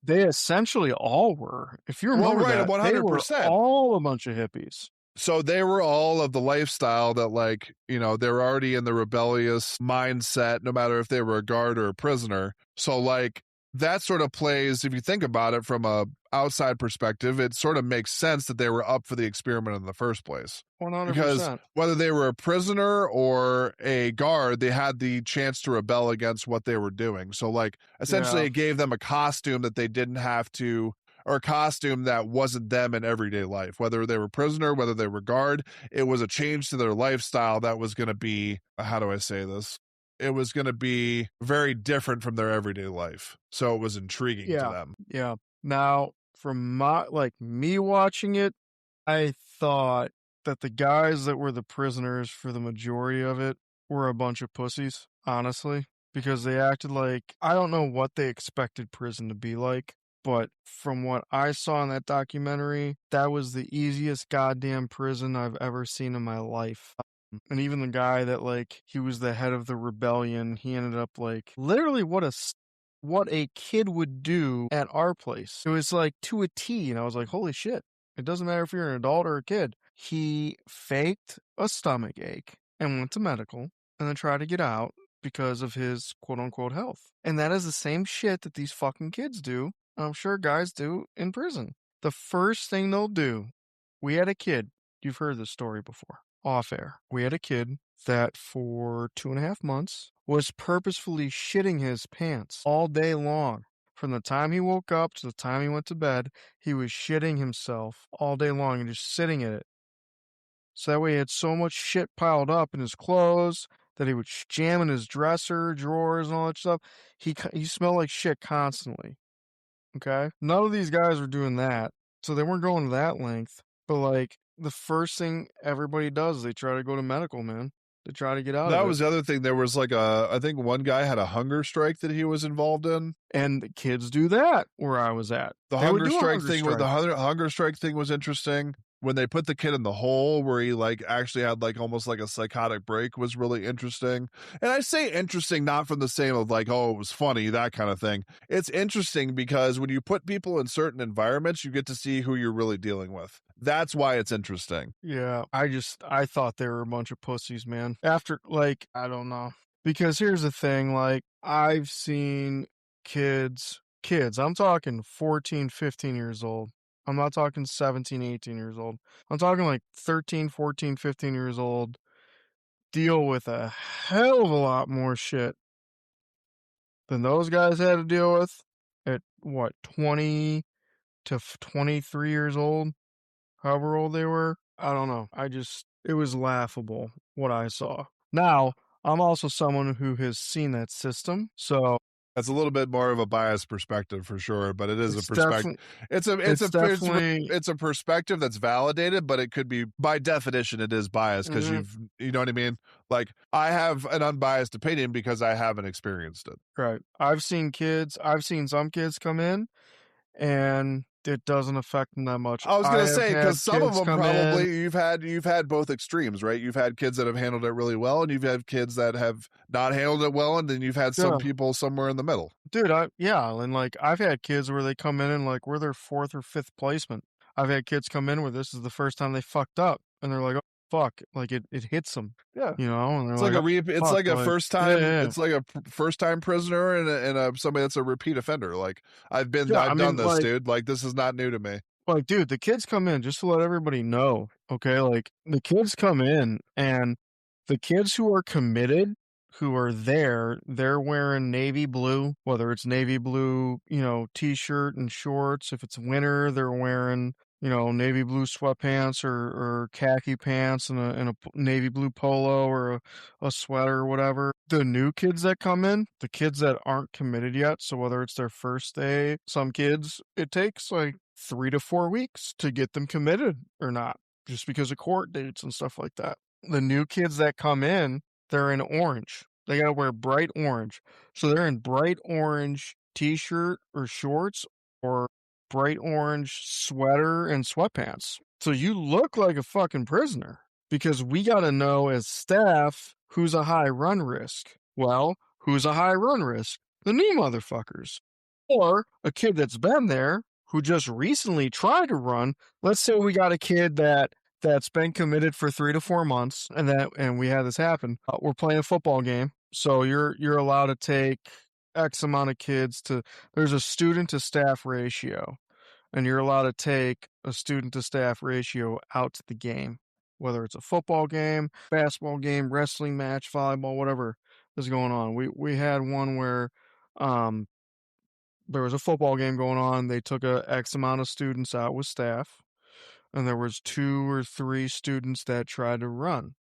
they essentially all were. If you Well, remember right, that, they were 100%. all a bunch of hippies. So they were all of the lifestyle that, like, they were already in the rebellious mindset, no matter if they were a guard or a prisoner. So, like, that sort of plays, if you think about it from a outside perspective, it sort of makes sense that they were up for the experiment in the first place. Because 100%. whether they were a prisoner or a guard, they had the chance to rebel against what they were doing. So, like, essentially, Yeah. it gave them a costume that they didn't have to, or a costume that wasn't them in everyday life. Whether they were prisoner, whether they were guard, it was a change to their lifestyle that was going to be, how do I say this? It was going to be very different from their everyday life. So it was intriguing to Yeah. them. Yeah. Now, from me watching it, I thought that the guys that were the prisoners for the majority of it were a bunch of pussies, honestly, because they acted like, I don't know what they expected prison to be like, but from what I saw in that documentary, that was the easiest goddamn prison I've ever seen in my life. And even the guy that like he was the head of the rebellion, he ended up like literally what a kid would do at our place. It was like to a T, and I was like, holy shit. It doesn't matter if you're an adult or a kid. He faked a stomach ache and went to medical and then tried to get out because of his quote unquote health. And that is the same shit that these fucking kids do. And I'm sure guys do in prison. The first thing they'll do, we had a kid, you've heard this story before, off air. We had a kid that for 2.5 months was purposefully shitting his pants all day long. From the time he woke up to the time he went to bed, he was shitting himself all day long and just sitting in it. So that way he had so much shit piled up in his clothes that he would jam in his dresser, drawers, and all that stuff. He smelled like shit constantly. Okay? None of these guys were doing that. So they weren't going to that length. But like the first thing everybody does is they try to go to medical, man. They try to get out of That it. was the other thing. There was like I think one guy had a hunger strike that he was involved in. And the kids do that where I was at. The They would hunger do a strike hunger thing with the strike. hunger strike thing was interesting. When they put the kid in the hole where he like actually had like almost like a psychotic break was really interesting. And I say interesting not from the same of like, oh, it was funny, that kind of thing. It's interesting because when you put people in certain environments, you get to see who you're really dealing with. That's why it's interesting. Yeah, I thought they were a bunch of pussies, man. After, like, I don't know. Because here's the thing, like, I've seen kids kids. I'm talking 14, 15 years old. I'm not talking 17, 18 years old. I'm talking like 13, 14, 15 years old deal with a hell of a lot more shit than those guys had to deal with at what, 20 to 23 years old, however old they were. I don't know. It was laughable what I saw. Now, I'm also someone who has seen that system, so That's a little bit more of a biased perspective for sure, but it is a it's perspective. definitely It's it's a definitely it's a perspective that's validated, but it could be by definition it is biased because mhm, you know what I mean. Like I have an unbiased opinion because I haven't experienced it. right. I've seen some kids come in and it doesn't affect them that much. I was I gonna have say because had some of kids them come in. probably you've had both extremes, right? You've had kids that have handled it really well, and you've had kids that have not handled it well, and then you've had some Yeah. people somewhere in the middle. Dude, and like I've had kids where they come in and like we're their fourth or fifth placement. I've had kids come in where this is the first time they fucked up and they're like, "Oh fuck," like it hits them, Yeah. you know, and they're like, "Oh It's fuck," like a like yeah, yeah, it's like a first time prisoner and a somebody that's a repeat offender. Like yeah. I I've done mean, this, dude. Like this is not new to me. dude, the kids come in just to let everybody know, okay? Like the kids come in and the kids who are committed, who are there, they're wearing navy blue, whether it's navy blue, t-shirt and shorts. If it's winter, they're wearing, navy blue sweatpants or khaki pants and a navy blue polo or a sweater or whatever. The new kids that come in, the kids that aren't committed yet, so whether it's their first day, some kids, it takes like 3 to 4 weeks to get them committed or not, just because of court dates and stuff like that. The new kids that come in, they're in orange. They gotta wear bright orange. So they're in bright orange t-shirt or shorts or bright orange sweater and sweatpants. So you look like a fucking prisoner because we gotta know as staff who's a high run risk. Well, who's a high run risk? The new motherfuckers. Or a kid that's been there who just recently tried to run. Let's say we got a kid that's been committed for 3 to 4 months, and we had this happen. We're playing a football game, so you're allowed to take X amount of kids to. There's a student to staff ratio, and you're allowed to take a student to staff ratio out to the game, whether it's a football game, basketball game, wrestling match, volleyball, whatever is going on. We had one where um there was a football game going on. They took a X amount of students out with staff, and there was 2 or 3 students that tried to run.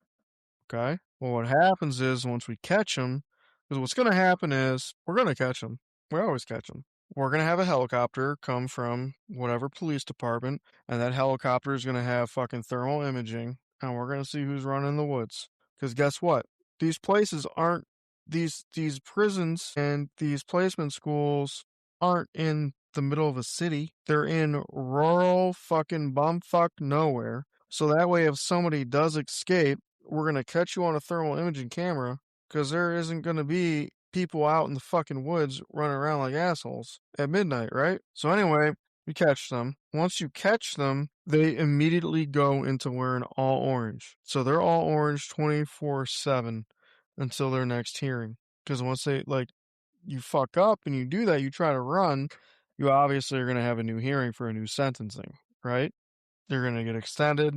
Okay. Well, what happens is once we catch them, because what's going to happen is we're going to catch them. We always catch them. We're going to have a helicopter come from whatever police department, and that helicopter is going to have fucking thermal imaging, and we're going to see who's running in the woods. Because guess what? These places aren't these prisons and these placement schools aren't in the middle of a city. They're in rural fucking bumfuck nowhere. So that way, if somebody does escape, we're going to catch you on a thermal imaging camera because there isn't going to be people out in the fucking woods running around like assholes at midnight, right? So anyway, you catch them. Once you catch them, they immediately go into wearing all orange. So they're all orange 24/7 until their next hearing. Because once they, like, you fuck up and you do that, you try to run, you obviously are going to have a new hearing for a new sentencing, right? They're going to get extended.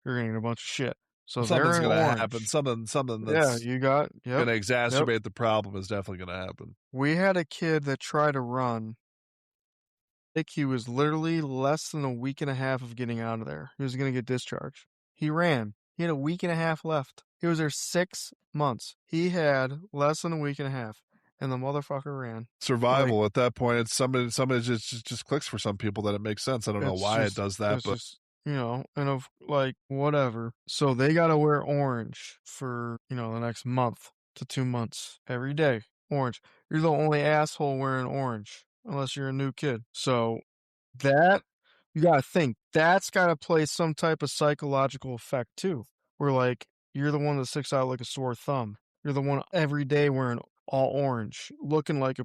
You're going to get a bunch of shit. So Something's they're in gonna happen. orange. Something Yeah, that's you got, gonna yep. exacerbate the problem is definitely gonna happen. We had a kid that tried to run. I think he was literally less than a week and a half of getting out of there. He was going to get discharged. He ran. He had a week and a half left. He was there 6 months. He had less than a week and a half, and the motherfucker ran. Like, Survival at that point. It's somebody just clicks for some people that it makes sense. I don't know why it does that, it's but just, and of like whatever. So they got to wear orange for, the next month to 2 months every day. Orange. You're the only asshole wearing orange unless you're a new kid. So that you got to think that's got to play some type of psychological effect too. Where like you're the one that sticks out like a sore thumb. You're the one every day wearing all orange, looking like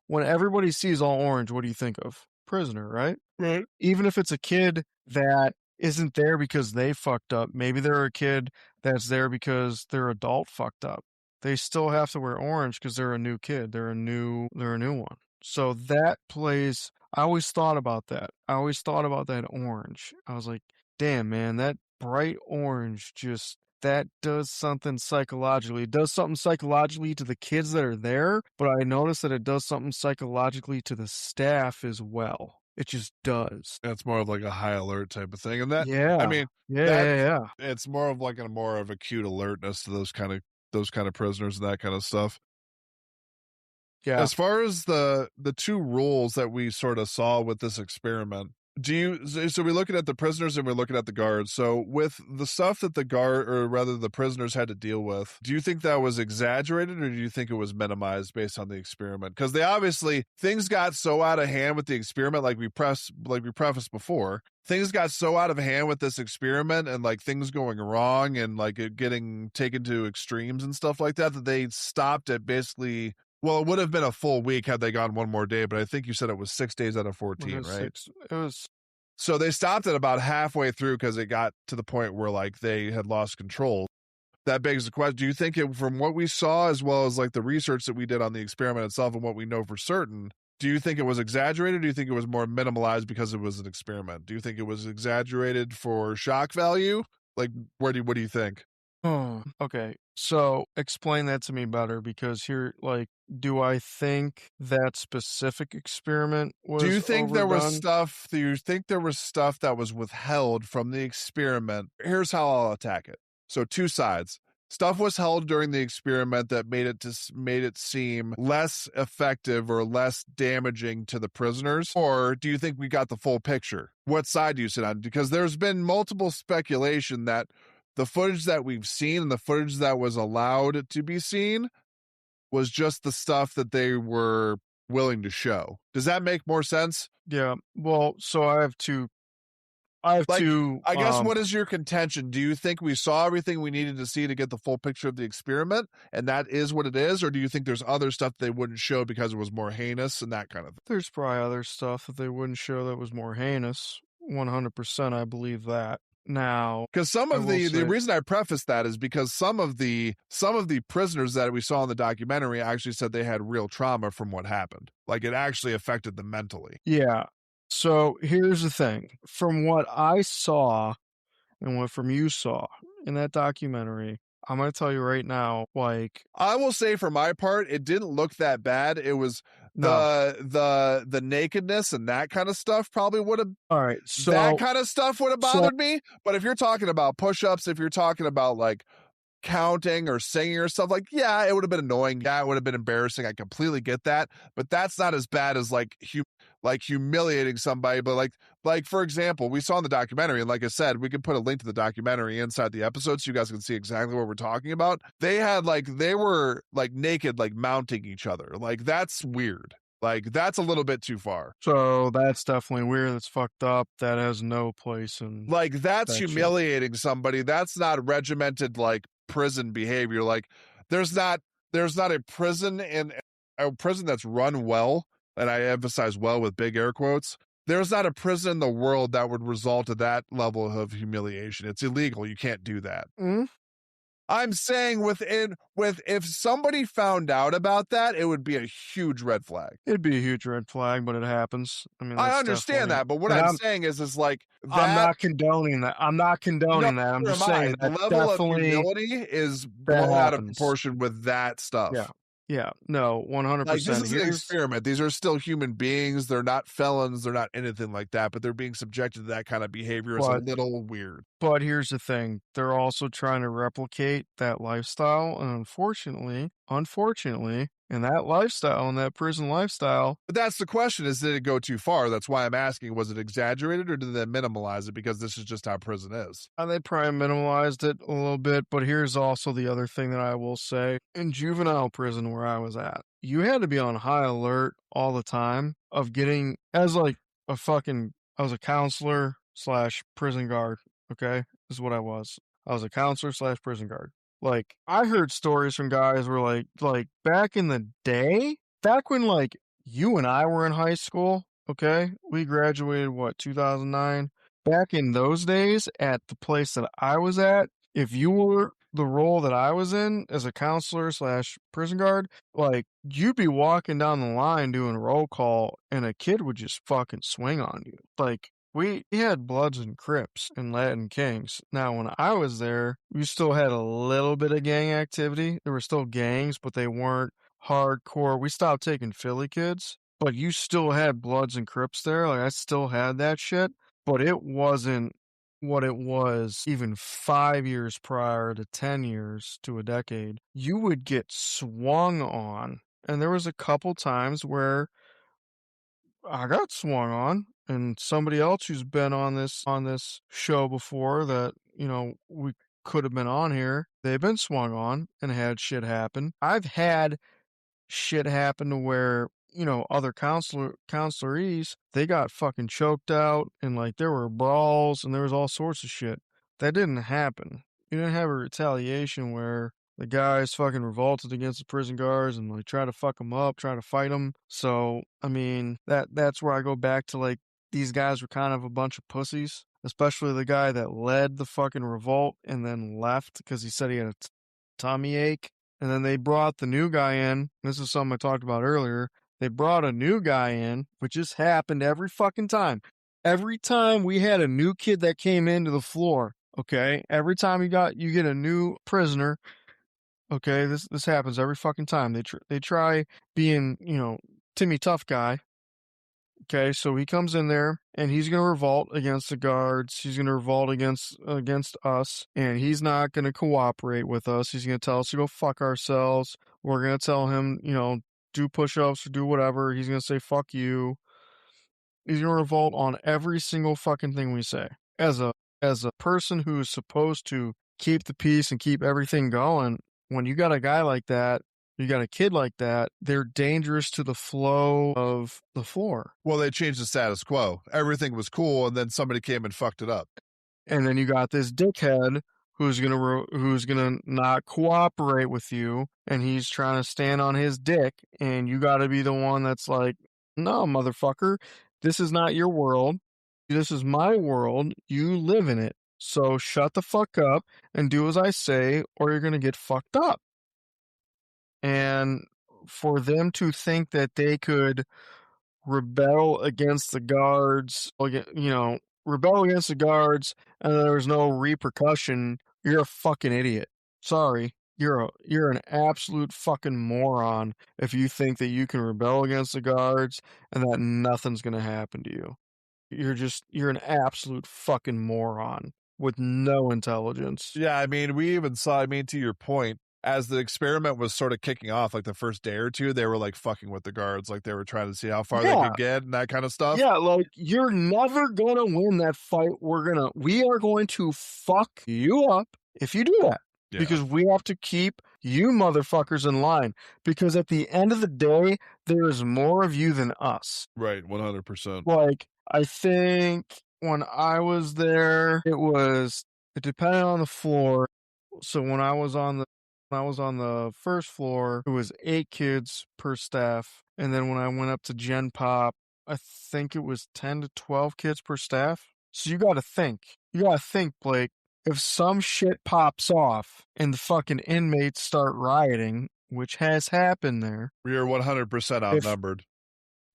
when everybody sees all orange, what do you think of? Prisoner, right? right. Even if it's a kid that isn't there because they fucked up, maybe they're a kid that's there because their adult fucked up. They still have to wear orange because they're a new kid. They're a new one. So that plays I always thought about that. I always thought about that orange. I was like, "Damn, man, that bright orange just that does something psychologically. It does something psychologically to the kids that are there, but I noticed that it does something psychologically to the staff as well. It just does." It's more of like a high alert type of thing. And that, I Yeah. mean, Yeah, that yeah, yeah. it's more of like a more of acute alertness to those kind of prisoners and that kind of stuff. Yeah. As far as the two rules that we sort of saw with this experiment, do you so we're looking at the prisoners and we're looking at the guards. So with the stuff that the guard or rather the prisoners had to deal with, do you think that was exaggerated or do you think it was minimized based on the experiment? Because they obviously things got so out of hand with the experiment, like we prefaced before. Things got so out of hand with this experiment and like things going wrong and like it getting taken to extremes and stuff like that they stopped at basically well, it would have been a full week had they gone one more day, but I think you said it was 6 days out of It 14, was right? 6 it was So they stopped it about halfway through because it got to the point where like they had lost control. That begs the question, do you think it from what we saw as well as like the research that we did on the experiment itself and what we know for certain, do you think it was exaggerated or do you think it was more minimalized because it was an experiment? Do you think it was exaggerated for shock value? Like what do you think? Oh, okay. So explain that to me better because here, like, do I think that specific experiment Do was you think there was overdone? stuff do you think there was stuff that was withheld from the experiment? Here's how I'll attack it. So two sides. Stuff was held during the experiment that made it seem less effective or less damaging to the prisoners, or do you think we got the full picture? What side do you sit on? Because there's been multiple speculation that the footage that we've seen and the footage that was allowed to be seen was just the stuff that they were willing to show. Does that make more sense? Yeah. Well, so I have Like, two I guess what is your contention? Do you think we saw everything we needed to see to get the full picture of the experiment and that is what it is? Or do you think there's other stuff they wouldn't show because it was more heinous and that kind of thing? there's probably other stuff that they wouldn't show that was more heinous. 100% I believe that. Now, Because some I of will the say reason I preface that is because some of the prisoners that we saw in the documentary actually said they had real trauma from what happened. Like it actually affected them mentally. yeah. So here's the thing. From what I saw and what from you saw in that documentary, I'm gonna tell you right now, like, I will say for my part, it didn't look that bad. It was no. the nakedness and that kind of stuff probably would have All right. that kind of stuff would have So bothered me. But if you're talking about push-ups, if you're talking about like counting or singing or stuff like, yeah, it would have been annoying. Yeah, it would have been embarrassing. I completely get that. But that's not as bad as like humiliating somebody. But like for example, we saw in the documentary, and like I said, we can put a link to the documentary inside the episode so you guys can see exactly what we're talking about. They were like naked, like mounting each other. Like that's weird. Like that's a little bit too far. so that's definitely weird. That's fucked up. That has no place in Like that's that shit. humiliating somebody. That's not regimented like prison behavior. Like there's not a prison in a prison that's run well, and I emphasize well with big air quotes. There's not a prison in the world that would result to that level of humiliation. It's illegal. You can't do that. Mm? I'm saying with if somebody found out about that, it would be a huge red flag. It'd be a huge red flag, but it happens. I mean, I that's understand definitely that, but what and I'm saying is like I'm that not condoning that. I'm not no, condoning that. I'm neither just am I. saying The that level of definitely humility is that blown out of happens. proportion with that Yeah. stuff. Yeah. No, Like, this 100%. is an Here's experiment. These are still human beings. They're not felons. They're not anything like that, but they're being subjected to that kind of behavior is a but little weird. but here's the thing. They're also trying to replicate that lifestyle, and unfortunately, in that lifestyle, in that prison lifestyle, But that's the question is, did it go too far? That's why I'm asking, was it exaggerated or did they minimalize it because this is just how prison is? they probably minimalized it a little bit, but here's also the other thing that I will say. In juvenile prison where I was at, you had to be on high alert all the time of getting as like a fucking I was a counselor slash prison guard, okay? Is what I was. I was a counselor slash prison guard. Like I heard stories from guys where like back in the day, back when like you and I were in high school, okay? We graduated what, 2009? Back in those days, at the place that I was at, if you were the role that I was in as a counselor slash prison guard, like, you'd be walking down the line doing roll call, and a kid would just fucking swing on you. Like, we had Bloods and Crips and Latin Kings. Now, when I was there, we still had a little bit of gang activity. There were still gangs, but they weren't hardcore. We stopped taking Philly kids, but you still had Bloods and Crips there. Like, I still had that shit, but it wasn't what it was even 5 years prior to 10 years to a decade. You would get swung on, and there was a couple times where I got swung on, and somebody else who's been on this show before that, we could have been on here, they've been swung on and had shit happen. I've had shit happen to where, other counseleries, they got fucking choked out and like there were brawls and there was all sorts of shit. That didn't happen. You didn't have a retaliation where the guys fucking revolted against the prison guards and like try to fuck them up, try to fight them. So, I mean, that's where I go back to like these guys were kind of a bunch of pussies, especially the guy that led the fucking revolt and then left because he said he had a tummy ache. And then they brought the new guy in. This is something I talked about earlier. They brought a new guy in, which just happened every fucking time. Every time we had a new kid that came into the floor, okay? Every time you get a new prisoner, okay? This happens every fucking time. They try being, Timmy Tough Guy. Okay, so he comes in there and he's going to revolt against the guards. He's going to revolt against us, and he's not going to cooperate with us. He's going to tell us to go fuck ourselves. We're going to tell him, do push-ups or do whatever. He's going to say fuck you. He's going to revolt on every single fucking thing we say. As a person who is supposed to keep the peace and keep everything going, when you got a guy like that, you got a kid like that, they're dangerous to the flow of the floor. Well, they changed the status quo. Everything was cool, and then somebody came and fucked it up. And then you got this dickhead who's gonna not cooperate with you, and he's trying to stand on his dick, and you got to be the one that's like, no, motherfucker, this is not your world. This is my world. You live in it. So shut the fuck up and do as I say, or you're gonna get fucked up. And for them to think that they could rebel against the guards, rebel against the guards, and there was no repercussion, you're a fucking idiot. Sorry. You're an absolute fucking moron if you think that you can rebel against the guards and that nothing's gonna happen to you. You're an absolute fucking moron with no intelligence. Yeah, I mean, we even saw, to your point, as the experiment was sort of kicking off, like the first day or two, they were like fucking with the guards, like they were trying to see how far they Yeah. could get and that kind of stuff. Yeah, like you're never gonna win that fight. We are going to fuck you up if you do that. Yeah. Because we have to keep you motherfuckers in line. Because at the end of the day, there is more of you than us. Right, 100%. Like, I think when I was there, it depended on the floor. So when I was on the first floor, it was 8 kids per staff. And then when I went up to Gen Pop, I think it was 10 to 12 kids per staff. So you gotta think, Blake, if some shit pops off and the fucking inmates start rioting, which has happened there. We are 100% outnumbered.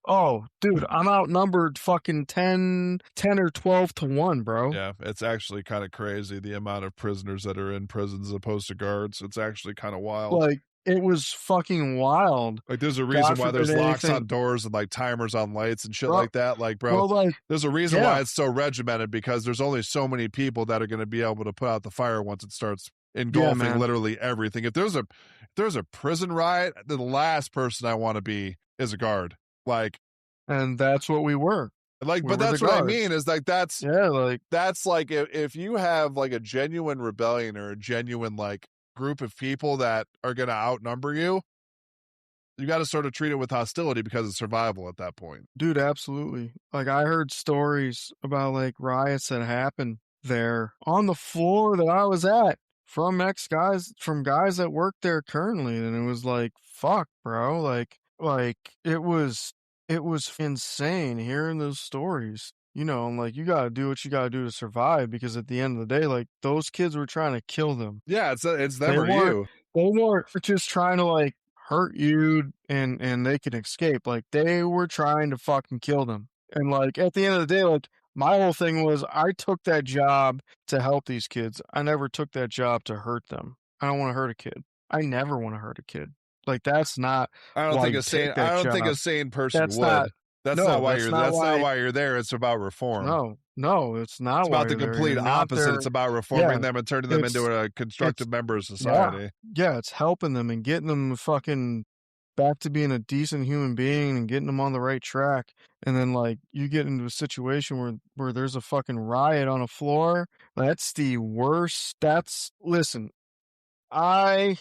Oh, dude, I'm outnumbered fucking 10 or 12 to 1, bro. Yeah, it's actually kind of crazy, the amount of prisoners that are in prisons as opposed to guards. It's actually kind of wild. Like, it was fucking wild. Like, there's a reason why there's locks on doors and like timers on lights and shit like that. Like, bro, there's a reason why it's so regimented, because there's only so many people that are going to be able to put out the fire once it starts engulfing literally everything. If there's a prison riot, the last person I want to be is a guard. Like, and that's what we were. Like, but that's what I mean is like, that's like if you have like a genuine rebellion or a genuine like group of people that are going to outnumber you, you got to sort of treat it with hostility because it's survival at that point. Dude, absolutely. Like, I heard stories about like riots that happened there on the floor that I was at from guys that work there currently. And it was like, fuck, bro. Like it was insane hearing those stories. you know, and, like, you gotta do what you gotta do to survive because at the end of the day, like, those kids were trying to kill them. Yeah, it's They them or weren't you. they weren't just trying to, like, hurt you and they can escape, like, they were trying to fucking kill them, and, like, at the end of the day, like, my whole thing was I took that job to help these kids. I never took that job to hurt them. I don't wanna hurt a kid. I never wanna hurt a kid. Like, that's not why you take I that don't think a job. sane person That's not would. that's not That's not why why you're there. It's about reform. no, no, it's It's not why about the you're there. You're complete not opposite. It's there. about reforming Yeah, them and turning them into it's a it's constructive member of yeah, society. yeah, it's helping them and getting them fucking back to being a decent human being and getting them on the right track. And then, like, you get into a situation where there's a fucking riot on a floor. That's the worst. That's listen, I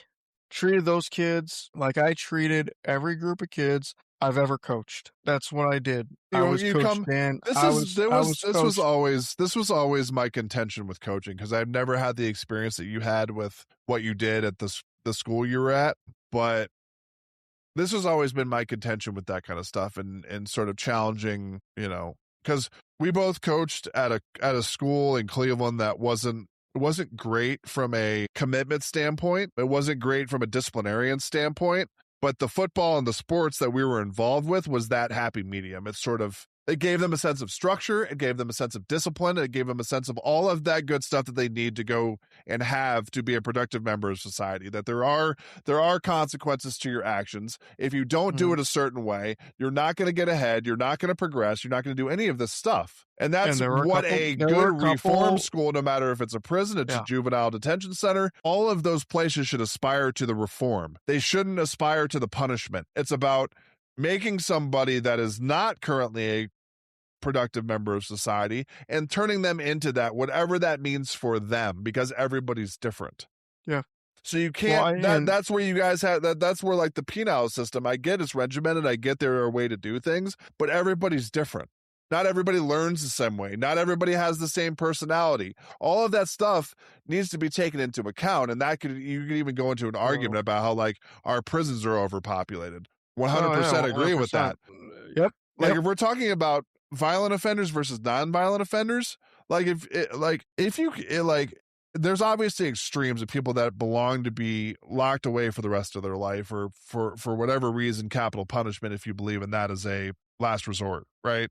treated those kids like I treated every group of kids I've ever coached. That's what I did. I was You Coach come Dan. this is there I was was Coach. this was always my contention with coaching because I've never had the experience that you had with what you did at the school you were at, but this has always been my contention with that kind of stuff and sort of challenging, because we both coached at a school in Cleveland that wasn't great from a commitment standpoint. It wasn't great from a disciplinarian standpoint, but the football and the sports that we were involved with was that happy medium. It gave them a sense of structure. It gave them a sense of discipline. It gave them a sense of all of that good stuff that they need to go and have to be a productive member of society. That there are consequences to your actions. If you don't do Mhm. it a certain way, you're not going to get ahead. You're not going to progress. You're not going to do any of this stuff. And that's And what a there were good a reform couple school, no matter if it's a prison, it's a yeah. juvenile detention center, all of those places should aspire to the reform. They shouldn't aspire to the punishment. It's about making somebody that is not currently a productive member of society and turning them into that, whatever that means for them, because everybody's different. Yeah. So you Well, can't that's where you guys have that's where like the penal system, I get it's regimented, I get there are a way to do things, but everybody's different. Not everybody learns the same way. Not everybody has the same personality. All of that stuff needs to be taken into account. And you could even go into an argument well, about how like our prisons are overpopulated. oh, yeah, 100% agree with 100%. that. Yep, Like yep. if we're talking about violent offenders versus non-violent offenders, if you like there's obviously extremes of people that belong to be locked away for the rest of their life or for whatever reason capital punishment if you believe in that as a last resort, right?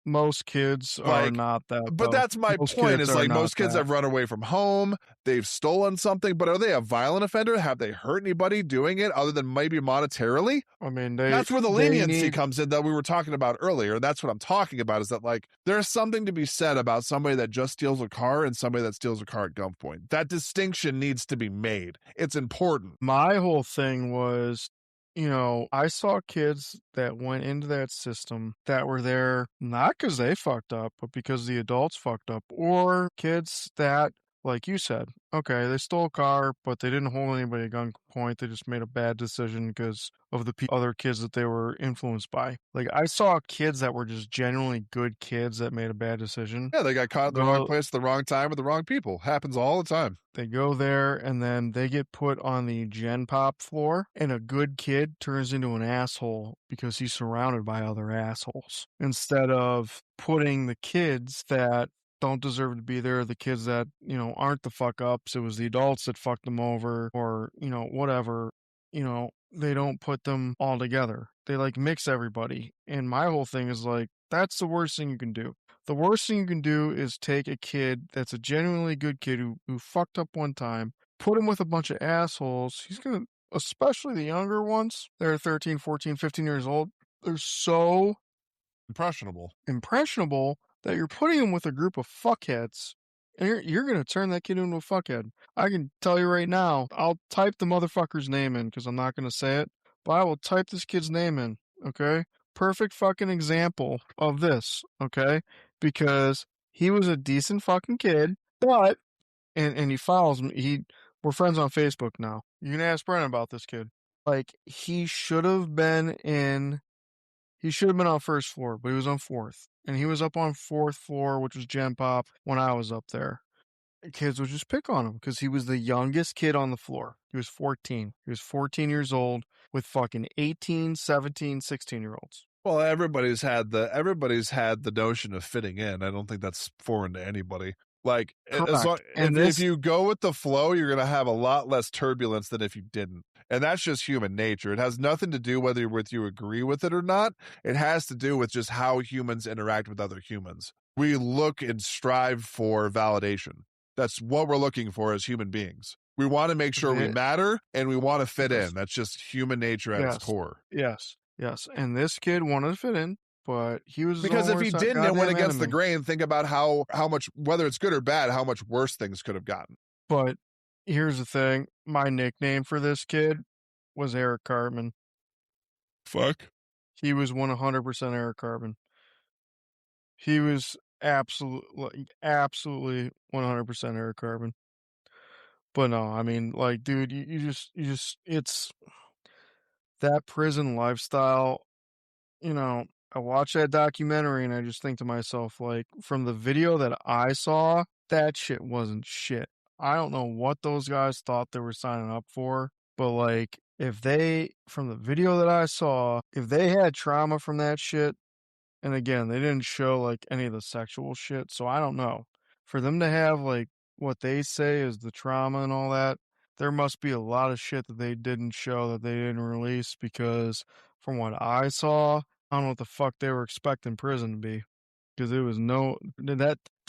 Most kids are Like, not that, but though. that's my Most point kids is are like not most kids that. have run away from home, they've stolen something, but are they a violent offender? Have they hurt anybody doing it other than maybe monetarily? I mean, That's where the they leniency need comes in that we were talking about earlier. And that's what I'm talking about is that like there's something to be said about somebody that just steals a car and somebody that steals a car at gunpoint. That distinction needs to be made. It's important. my whole thing was, you know, I saw kids that went into that system that were there not because they fucked up, but because the adults fucked up, or kids that, like you said, okay, they stole a car, but they didn't hold anybody at gunpoint. They just made a bad decision because of the other kids that they were influenced by. Like, I saw kids that were just genuinely good kids that made a bad decision. Yeah, they got caught in the wrong Go place at the wrong time with the wrong people. Happens all the time. They go there and then they get put on the Gen Pop floor, and a good kid turns into an asshole because he's surrounded by other assholes. Instead of putting the kids that don't deserve to be there, the kids that, you know, aren't the fuck ups, it was the adults that fucked them over, or, you know, whatever, you know, they don't put them all together. They like mix everybody. And my whole thing is like, that's the worst thing you can do. The worst thing you can do is take a kid that's a genuinely good kid who fucked up one time, put him with a bunch of assholes. He's going to, especially the younger ones, they're 13, 14, 15 years old. They're so Impressionable. impressionable that you're putting him with a group of fuckheads. And you're going to turn that kid into a fuckhead. I can tell you right now, I'll type the motherfucker's name in because I'm not going to say it, but I will type this kid's name in. Okay. Perfect fucking example of this. Okay. Because he was a decent fucking kid, but, and he follows me. We're friends on Facebook now. You can ask Brennan about this kid. Like, he should have been on first floor, but he was on fourth. And he was up on fourth floor, which was Gen Pop, when I was up there. Kids would just pick on him because he was the youngest kid on the floor. He was 14. He was 14 years old with fucking 18, 17, 16-year-olds. Well, everybody's had the notion of fitting in. I don't think that's foreign to anybody. Like as long Correct. And if this you go with the flow, you're gonna have a lot less turbulence than if you didn't. And that's just human nature. It has nothing to do whether you agree with it or not. It has to do with just how humans interact with other humans. We look and strive for validation. That's what we're looking for as human beings. We want to make sure we the matter and we want to fit in. yes. That's just human nature at its Yes. core. Yes. Yes. And this kid wanted to fit in, but he was his Because own if he worst didn't and went goddamn against the enemy. grain, think about how much, whether it's good or bad, how much worse things could have gotten. But here's the thing, my nickname for this kid was Eric Cartman. Fuck. He was 100% Eric Cartman. He was absolutely 100% Eric Cartman. But no, I mean, like, dude, you just it's that prison lifestyle, you know, I watch that documentary and I just think to myself, like, from the video that I saw, that shit wasn't shit. I don't know what those guys thought they were signing up for, but like, if they, from the video that I saw, if they had trauma from that shit, and again, they didn't show like any of the sexual shit, so I don't know. For them to have like what they say is the trauma and all that, there must be a lot of shit that they didn't show that they didn't release because from what I saw, I don't know what the fuck they were expecting prison to be. Because it was no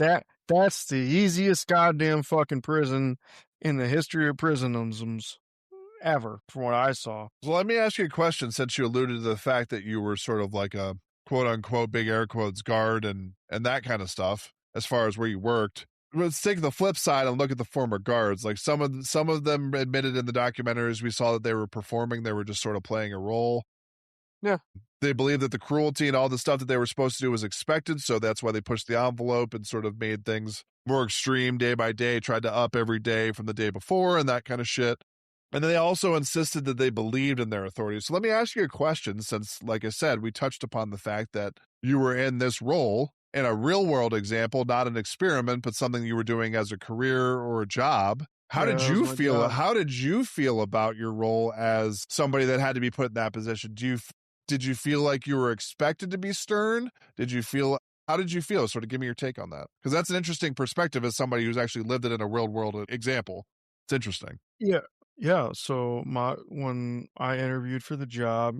that's the easiest goddamn fucking prison in the history of prisonisms ever, from what I saw. So let me ask you a question since you alluded to the fact that you were sort of like a quote unquote big air quotes guard and that kind of stuff as far as where you worked. Let's take the flip side and look at the former guards. Like some of them admitted in the documentaries we saw that they were performing, they were just sort of playing a role. Yeah. They believed that the cruelty and all the stuff that they were supposed to do was expected, so that's why they pushed the envelope and sort of made things more extreme day by day, tried to up every day from the day before and that kind of shit. And then they also insisted that they believed in their authority. So let me ask you a question since, like I said, we touched upon the fact that you were in this role in a real world example, not an experiment, but something you were doing as a career or a job. How Yeah, did that was you my feel? job. How did you feel about your role as somebody that had to be put in that position? Did you feel like you were expected to be stern? Did you feel how did you feel? Sort of give me your take on that. Because that's an interesting perspective as somebody who's actually lived it in a real world example. It's interesting. Yeah. Yeah, so my when I interviewed for the job,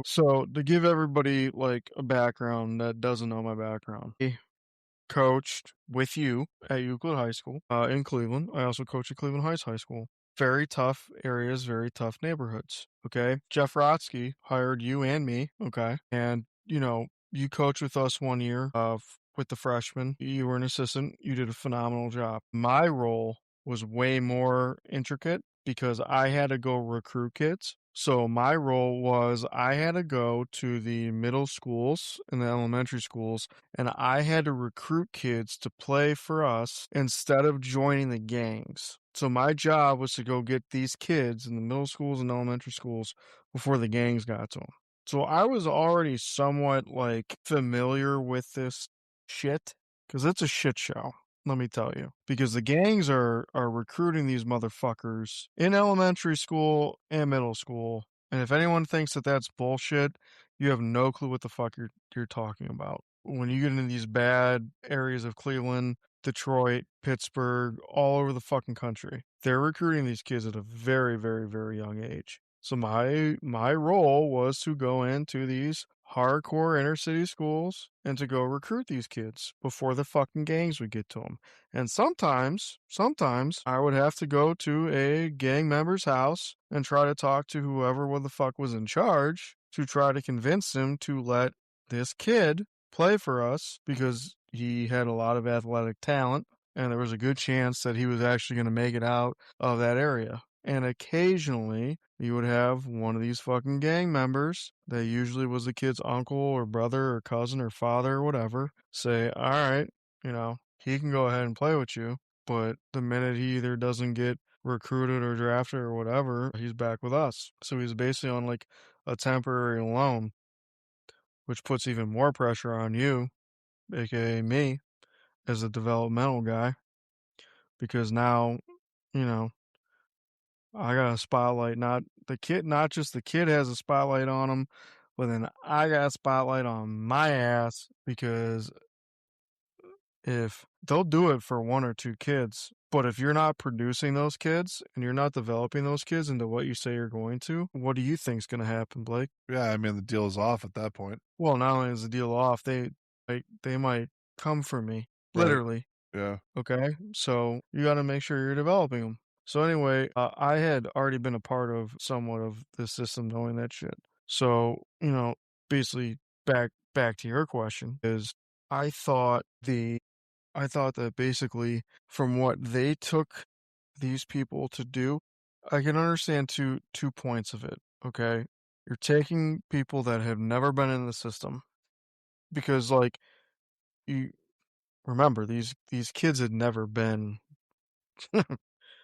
so to give everybody like a background that doesn't know my background. I coached with you at Euclid High School in Cleveland. I also coach at Cleveland Heights High School. Very tough areas, very tough neighborhoods. Okay. Jeff Rotsky hired you and me. Okay. And, you coached with us 1 year with the freshmen. You were an assistant. You did a phenomenal job. My role was way more intricate because I had to go recruit kids. So my role was I had to go to the middle schools and the elementary schools and I had to recruit kids to play for us instead of joining the gangs. So my job was to go get these kids in the middle schools and elementary schools before the gangs got to them. So I was already somewhat like familiar with this shit because it's a shit show. Let me tell you, because the gangs are recruiting these motherfuckers in elementary school and middle school, and if anyone thinks that that's bullshit, you have no clue what the fuck you're talking about. When you get into these bad areas of Cleveland, Detroit, Pittsburgh, all over the fucking country, they're recruiting these kids at a very, very, very young age. So my role was to go into these hardcore inner city schools and to go recruit these kids before the fucking gangs would get to them. And sometimes I would have to go to a gang member's house and try to talk to whoever the fuck was in charge to try to convince him to let this kid play for us because he had a lot of athletic talent and there was a good chance that he was actually going to make it out of that area. And occasionally, you would have one of these fucking gang members that usually was the kid's uncle or brother or cousin or father or whatever say, all right, he can go ahead and play with you. But the minute he either doesn't get recruited or drafted or whatever, he's back with us. So he's basically on like a temporary loan, which puts even more pressure on you, aka me, as a developmental guy, because now, you know, I got a spotlight, not just the kid has a spotlight on him, but then I got a spotlight on my ass because if they'll do it for 1 or 2 kids, but if you're not producing those kids and you're not developing those kids into what you say you're going to, what do you think's gonna happen, Blake? Yeah, I mean, the deal is off at that point. Well, not only is the deal off, they might come for me, Right. literally, Yeah. okay? So, you gotta make sure you're developing them. So anyway, I had already been a part of somewhat of the system knowing that shit. So, basically back to your question is I thought the I thought that basically from what they took these people to do, I can understand two points of it. Okay. You're taking people that have never been in the system because like you remember these kids had never been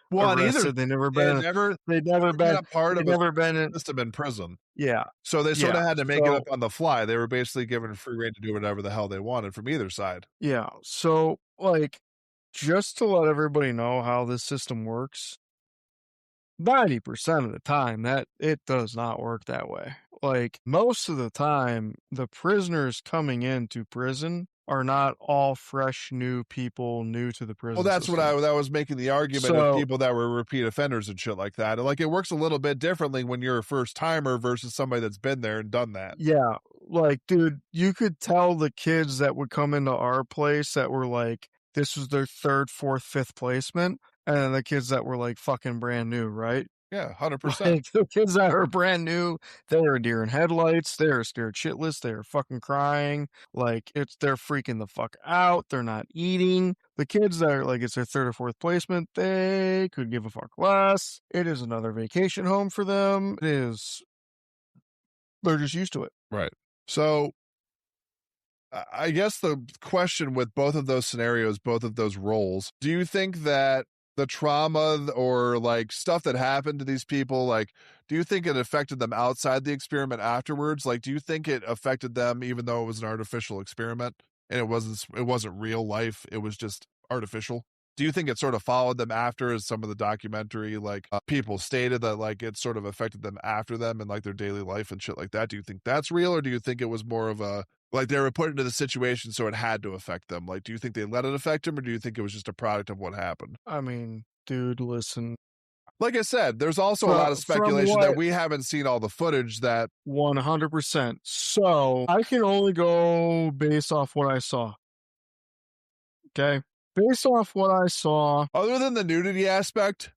Well, and either arrested. they had never They'd never been been a part they'd of a never been in system in prison. yeah. So they Yeah. sorta had to make it up So on the fly. They were basically given free rein to do whatever the hell they wanted from either side. yeah. So like just to let everybody know how this system works, 90% of the time that it does not work that way. Like most of the time, the prisoners coming into prison are not all fresh new people new to the Well, prison that's what system. that was making the argument of So, people that were repeat offenders and shit like that. And, like, it works a little bit differently when you're a first timer versus somebody that's been there and done that. yeah, like dude, you could tell the kids that would come into our place that were like this was their third, fourth, fifth placement, and then the kids that were like fucking brand new, right? Yeah, 100%. Like, the kids that are brand new, they are deer in headlights, they are scared shitless, they are fucking crying, like, they're freaking the fuck out, they're not eating. The kids that are, like, it's their 3rd or 4th placement, they could give a fuck less. It is another vacation home for them. They're just used to it. Right. So I guess the question with both of those scenarios, both of those roles, do you think that the trauma or like stuff that happened to these people, like, do you think it affected them outside the experiment afterwards? Like, do you think it affected them even though it was an artificial experiment and it wasn't real life, it was just artificial? Do you think it sort of followed them after, as some of the documentary people stated that like it sort of affected them after them and like their daily life and shit like that? Do you think that's real, or do you think it was more of a like they were put into the situation so it had to affect them? Like, do you think they let it affect them, or do you think it was just a product of what happened? I mean, dude, listen, Like I said, there's also a lot of from speculation that what we haven't seen all the footage that 100%. So, I can only go based off what I saw, okay? Based off what I saw other than the nudity aspect,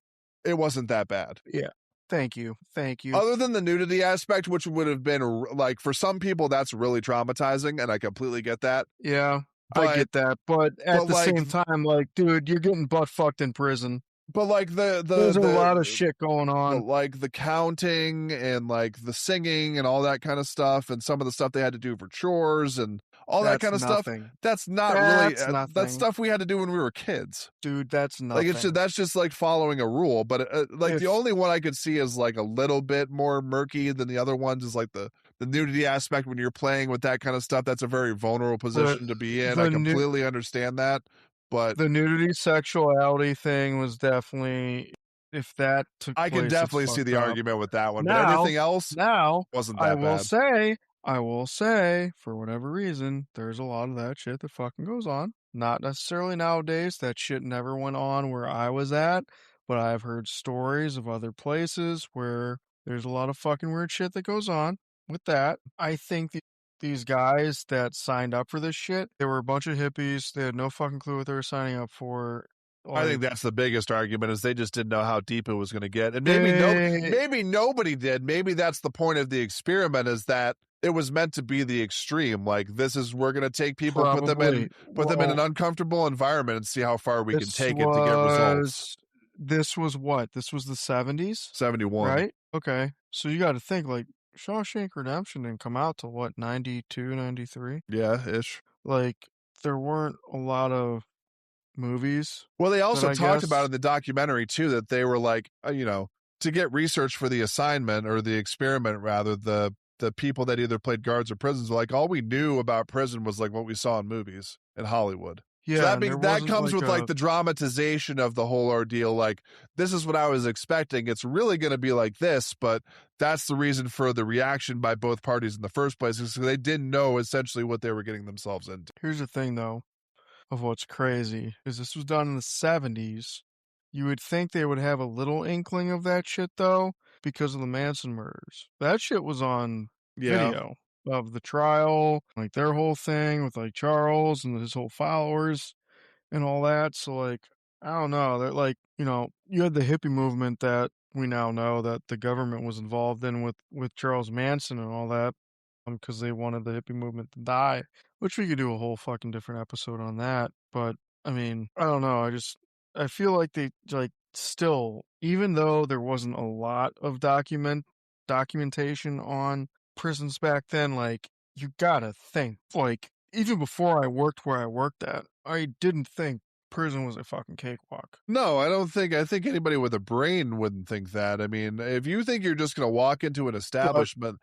it wasn't that bad. yeah. Thank you, thank you. Other than the nudity aspect, which would have been like for some people that's really traumatizing, and I completely get that. Yeah, I But get that, but at but the like same time, like, dude, you're getting butt fucked in prison. but like There's a lot of shit going the on. like the counting and like the singing and all that kind of stuff, and some of the stuff they had to do for chores and all that That's kind of stuff, nothing. that's not really That's that's nothing. stuff we had to do when we were kids. Dude, that's Like it's nothing. that's just like following a rule. But like the If only one I could see is like a little bit more murky than the other ones is like the nudity aspect. When you're playing with that kind of stuff, that's a very vulnerable the position to be in. I the nu completely understand that, but the nudity sexuality thing was definitely if that took I can place, it's definitely see fucked the up. argument with that one. But Now everything else now, wasn't I that will bad. say I will say, for whatever reason, there's a lot of that shit that fucking goes on. Not necessarily nowadays, that shit never went on where I was at, but I've heard stories of other places where there's a lot of fucking weird shit that goes on with that. I think these guys that signed up for this shit, they were a bunch of hippies. They had no fucking clue what they were signing up for. I think Like, that's the biggest argument is they just didn't know how deep it was going to get. And they maybe nobody did. Maybe that's the point of the experiment is that it was meant to be the extreme. Like this is we're going to take people, probably, put them in an well, uncomfortable environment and see how far we can This take it to get results. was this was what? This was the 70s, 71. right? Okay. So you gotta think, like, Shawshank Redemption didn't come out till what, 92, 93? Yeah, ish. Like, there weren't a lot of movies Well, they that also I talked about guess in the documentary too that they were like, to get research for the assignment or the experiment rather, the people that either played guards or prisons were like all we knew about prison was like what we saw in movies in Hollywood. So Yeah, and there that wasn't comes like with like a the dramatization of the whole ordeal. Like, this is what I was expecting. It's really going to be like this, but that's the reason for the reaction by both parties in the first place, is because they didn't know essentially what they were getting themselves into. here's the thing though, of what's crazy is this was done in the 70s. You would think they would have a little inkling of that shit though, because of the Manson murders. That shit was on Yeah. video of the trial, like their whole thing with like Charles and his whole followers and all that. So like, I don't know. They're like, you had the hippie movement that we now know that the government was involved in with Charles Manson and all that, because they wanted the hippie movement to die, which we could do a whole fucking different episode on that. But I mean, I don't know. I feel like they like still, even though there wasn't a lot of documentation on prisons back then, like you gotta think, like even before I worked where I worked at, I didn't think prison was a fucking cakewalk. No, I don't think. I think anybody with a brain wouldn't think that. I mean, if you think you're just going to walk into an But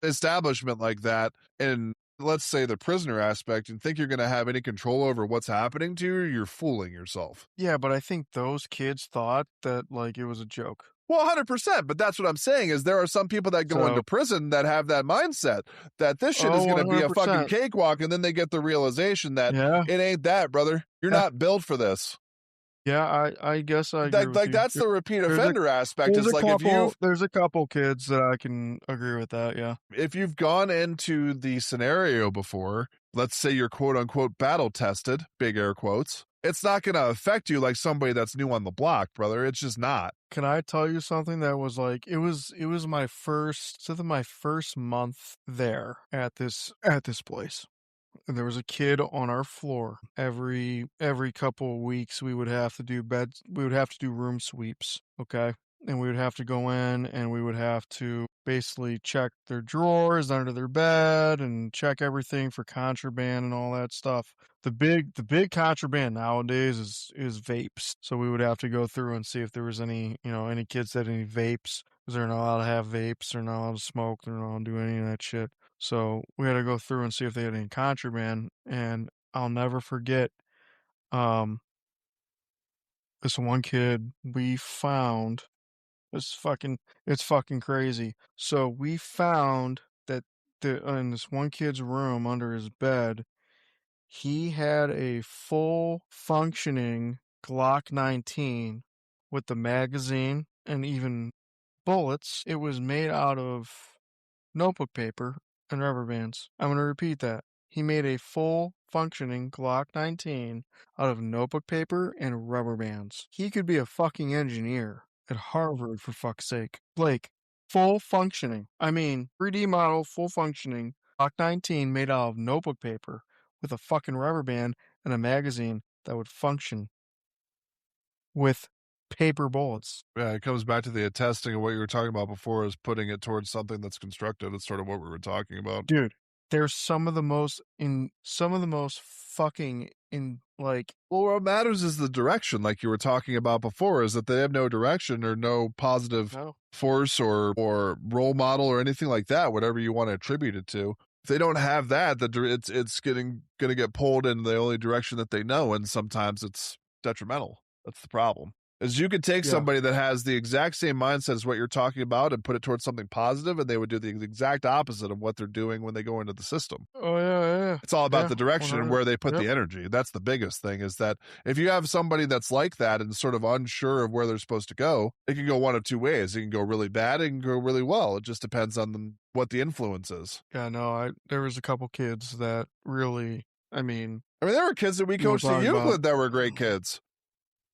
establishment like that, and let's say the prisoner aspect, and think you're going to have any control over what's happening to you, you're fooling yourself. yeah, but I think those kids thought that like it was a joke. Well, 100%. But that's what I'm saying, is there are some people that go So, into prison that have that mindset that this shit is oh, going to be a fucking 100%. cakewalk, and then they get the realization that Yeah, it ain't that, brother. You're yeah, not built for this. yeah. I guess I agree with Like you. that's the repeat There's a offender aspect. Is like there's a couple kids that I can agree with that. Yeah. if you've gone into the scenario before, let's say you're quote unquote battle tested, big air quotes, it's not going to affect you like somebody that's new on the block, brother. It's just not. Can I tell you something that was like it was my first something my first month there at this place. And there was a kid on our floor. Every couple of weeks we would have to do room sweeps, okay? And we would have to go in and we would have to basically check their drawers under their bed and check everything for contraband and all that stuff. The big contraband nowadays is vapes. So we would have to go through and see if there was any kids that had any vapes, because they're not allowed to have vapes, they're not allowed to smoke, they're not allowed to do any of that shit. So we had to go through and see if they had any contraband, and I'll never forget um this one kid we found. It's fucking crazy. So we found that in this one kid's room under his bed, he had a full functioning Glock 19 with the magazine and even bullets. It was made out of notebook paper and rubber bands. I'm going to repeat that. He made a full functioning Glock 19 out of notebook paper and rubber bands. He could be a fucking engineer at Harvard, for fuck's sake. Blake, full functioning. I mean, 3D model, full functioning Glock 19 made out of notebook paper with a fucking rubber band and a magazine that would function with paper bullets. Yeah, it comes back to the attesting of what you were talking about before, is putting it towards something that's constructive. It's sort of what we were talking about. Dude, they're some of the most fucking in like Well, what matters is the direction, like you were talking about before, is that they have no direction or no positive no. force or role model or anything like that, whatever you want to attribute it to. If they don't have that, it's going to get pulled in the only direction that they know, and sometimes it's detrimental. That's the problem. Is you could take Yeah. somebody that has the exact same mindset as what you're talking about and put it towards something positive, and they would do the exact opposite of what they're doing when they go into the system. Oh yeah. It's all about Yeah. the direction and 100. where they put Yep. the energy. That's the biggest thing, is that if you have somebody that's like that and sort of unsure of where they're supposed to go, it can go one of two ways. It can go really bad, it can go really well. It just depends on what the influence is. Yeah, no, there was a couple kids that really, I mean, There were kids that we you know, coached at talk about Euclid that were great kids.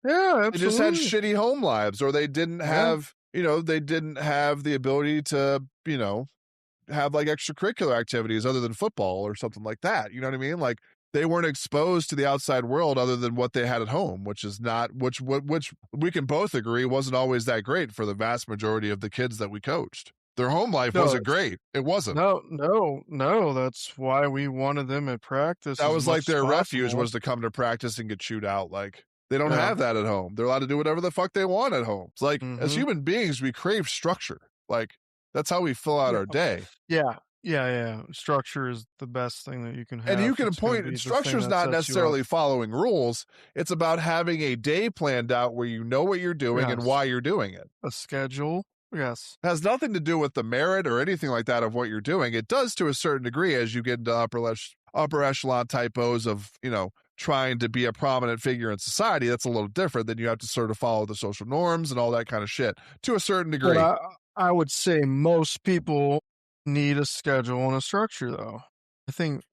yeah, They just had absolutely. shitty home lives, or they didn't Yeah. have, they didn't have the ability to, have like extracurricular activities other than football or something like that. You know what I mean? Like, they weren't exposed to the outside world other than what they had at home, which is not, which we can both agree wasn't always that great for the vast majority of the kids that we coached. Their home life No, wasn't great. It wasn't. no. That's why we wanted them at practice That as was like much as their refuge, possible. was to come to practice and get chewed out. Like, they don't Yeah. have that at home. They're allowed to do whatever the fuck they want at home. It's like, as Mm-hmm. human beings, we crave structure. Like, that's how we fill out Yeah. our day. Yeah. Yeah. Structure is the best thing that you can And you have. can It's going to point, be the thing structure's that not sets you up. necessarily following rules. It's about having a day planned out where you know what you're doing and Yes. why you're doing it. A schedule. Yes. It has nothing to do with the merit or anything like that of what you're doing. It does to a certain degree as you get into upper echelon typos of, trying to be a prominent figure in society. That's a little different. Then you have to sort of follow the social norms and all that kind of shit to a certain But degree. I would say most people need a schedule and a structure, though. I think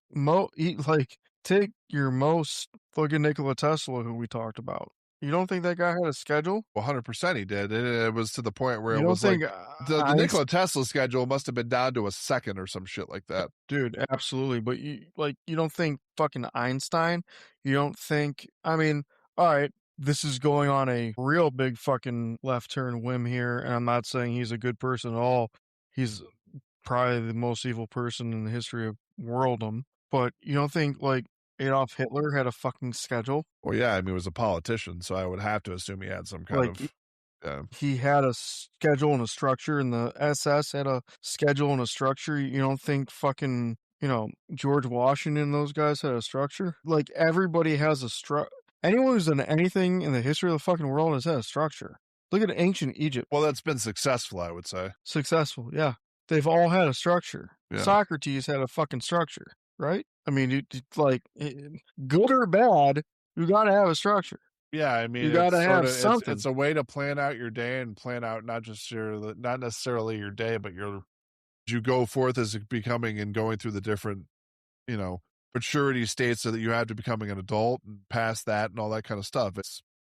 like take your most look at Nikola Tesla, who we talked about. You don't think that guy had a schedule? 100% he did. It was to the point where You it don't was like think the Nikola Tesla schedule must have been down to a second or some shit like that. Dude, absolutely. But you don't think fucking Einstein? You don't think? I mean, all right, this is going on a real big fucking left turn whim here, and I'm not saying he's a good person at all. He's probably the most evil person in the history of worldom. But you don't think like Adolf Hitler had a fucking schedule? Well, yeah, I mean, he was a politician, so I would have to assume he had some kind Like of. he had a schedule and a structure, and the SS had a schedule and a structure. You don't think fucking, George Washington and those guys had a structure? Like everybody has a structure. Anyone who's done anything in the history of the fucking world has had a structure. Look at ancient Egypt. Well, that's been successful, I would say. Successful, yeah. They've all had a structure. Yeah. Socrates had a fucking structure, right? I mean, good or bad, you gotta have a structure. Yeah, I mean, You gotta have something. it's a way to plan out your day and plan out not necessarily your day, but you go forth as becoming and going through the different, you know, maturity states so that you have to becoming an adult and past that and all that kind of stuff.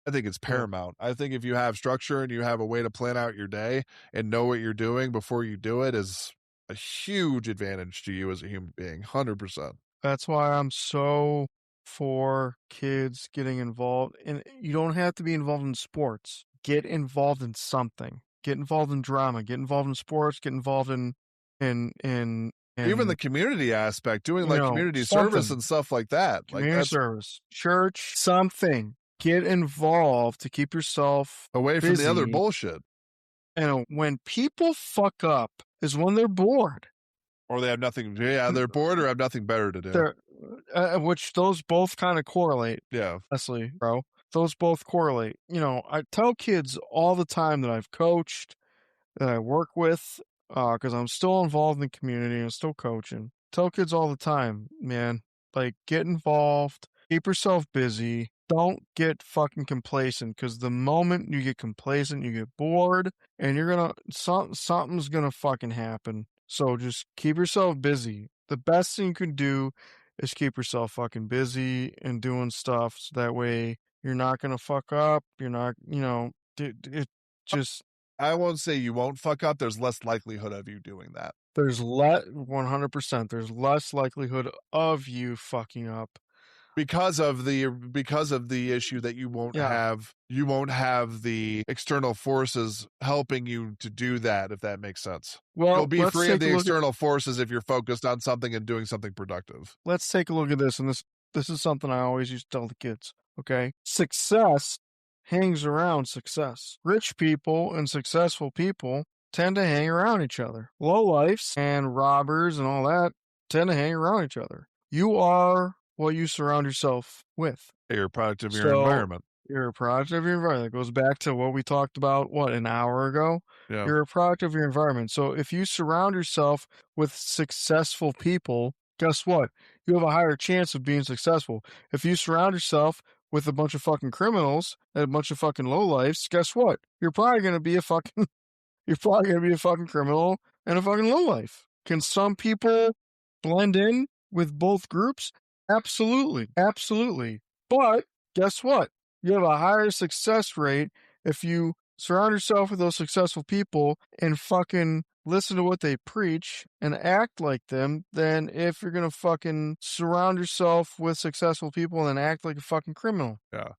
I think it's paramount. I think if you have structure and you have a way to plan out your day and know what you're doing before you do it is a huge advantage to you as a human being. 100%. That's why I'm so for kids getting involved. And you don't have to be involved in sports. Get involved in something. Get involved in drama. Get involved in sports. Get involved in Even the community aspect, doing like community service and stuff like that. Community service, church, something. Get involved to keep yourself away from busy. the other bullshit. And when people fuck up is when they're bored. Or they have nothing. Yeah, they're bored or have nothing better to do. Which those both kind of correlate. Yeah. Honestly, bro. Those both correlate. I tell kids all the time that I've coached, that I work with, because I'm still involved in the community and still coaching. Tell kids all the time, man, like get involved, keep yourself busy. Don't get fucking complacent, because the moment you get complacent, you get bored, and something's gonna fucking happen. So just keep yourself busy. The best thing you can do is keep yourself fucking busy and doing stuff, so that way you're not gonna fuck up. You're not, it just. I won't say you won't fuck up. There's less likelihood of you doing that. There's 100%. There's less likelihood of you fucking up because of the issue that you won't have the external forces helping you to do that, if that makes sense. Well, you'll be free of the external forces if you're focused on something and doing something productive. Let's take a look at this, and this is something I always used to tell the kids, okay? Success hangs around success. Rich people and successful people tend to hang around each other. Lowlifes and robbers and all that tend to hang around each other. You are what you surround yourself with. You're a product of your environment. You're a product of your environment. That goes back to what we talked about, an hour ago? Yeah. You're a product of your environment. So if you surround yourself with successful people, guess what? You have a higher chance of being successful. If you surround yourself with a bunch of fucking criminals and a bunch of fucking lowlifes, guess what? You're probably going to be a fucking criminal and a fucking lowlife. Can some people blend in with both groups? Absolutely. Absolutely. But guess what? You have a higher success rate if you surround yourself with those successful people and fucking listen to what they preach and act like them than if you're going to fucking surround yourself with successful people and then act like a fucking criminal. Yeah.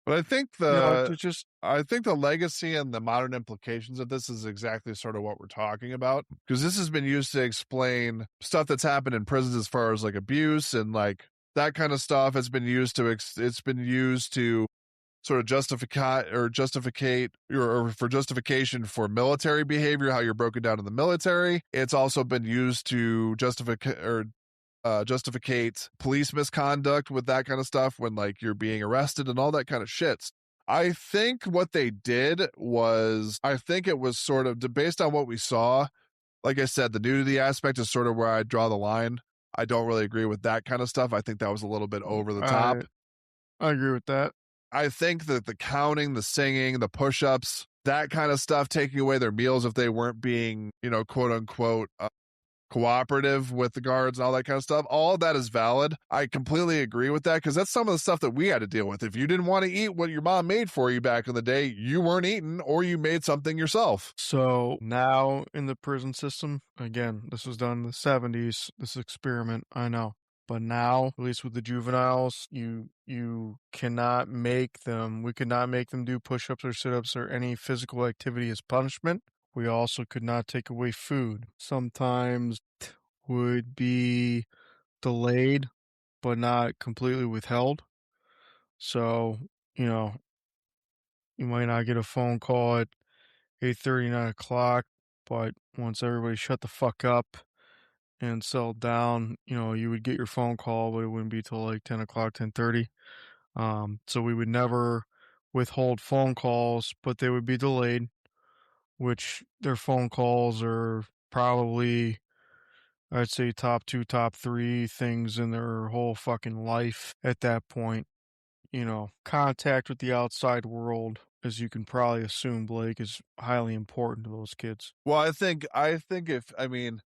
But I think I think the legacy and the modern implications of this is exactly sort of what we're talking about, because this has been used to explain stuff that's happened in prisons as far as like abuse and like that kind of stuff. It's been used to sort of justificate or for justification for military behavior, how you're broken down in the military. It's also been used to justificate police misconduct with that kind of stuff when like you're being arrested and all that kind of shit. I think what they did was, I think it was sort of based on what we saw. Like I said, the nudity aspect is sort of where I draw the line. I don't really agree with that kind of stuff. I think that was a little bit over the top. I agree with that. I think that the counting, the singing, the push-ups, that kind of stuff, taking away their meals if they weren't being, quote unquote, cooperative with the guards and all that kind of stuff, all of that is valid. I completely agree with that because that's some of the stuff that we had to deal with. If you didn't want to eat what your mom made for you back in the day, you weren't eating or you made something yourself. So now in the prison system, again, this was done in the 70s, this experiment, I know. But now, at least with the juveniles, you cannot make them, we could not make them do push-ups or sit-ups or any physical activity as punishment. We also could not take away food. Sometimes would be delayed, but not completely withheld. So, you know, you might not get a phone call at 8:30, 9 o'clock, but once everybody shut the fuck up and settled down, you would get your phone call, but it wouldn't be till like 10 o'clock, 10:30. So we would never withhold phone calls, but they would be delayed, which their phone calls are probably, I'd say, top two, top three things in their whole fucking life at that point. Contact with the outside world, as you can probably assume, Blake, is highly important to those kids. Well, I think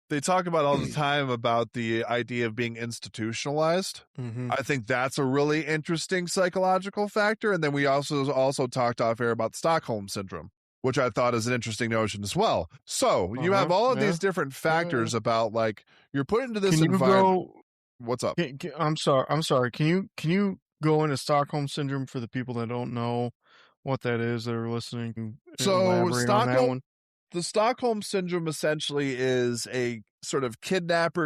they talk about all the time about the idea of being institutionalized. Mm-hmm. I think that's a really interesting psychological factor. And then we also talked off air about Stockholm syndrome, which I thought is an interesting notion as well. So you have all of these different factors about like you're put into this environment. What's up? I'm sorry. Can you go into Stockholm syndrome for the people that don't know what that is that are listening? So Elaborate on that one. the Stockholm syndrome essentially is a sort of kidnap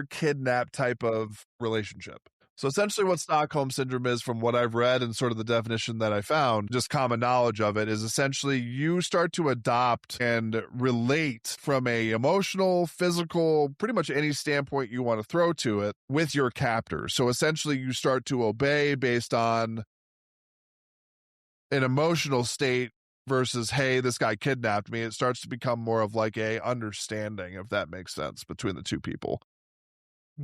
type of relationship. So essentially what Stockholm syndrome is, from what I've read and sort of the definition that I found, just common knowledge of it, is essentially you start to adopt and relate from a emotional, physical, pretty much any standpoint you want to throw to it with your captor. So essentially you start to obey based on an emotional state versus, hey, this guy kidnapped me. It starts to become more of like a understanding, if that makes sense, between the two people.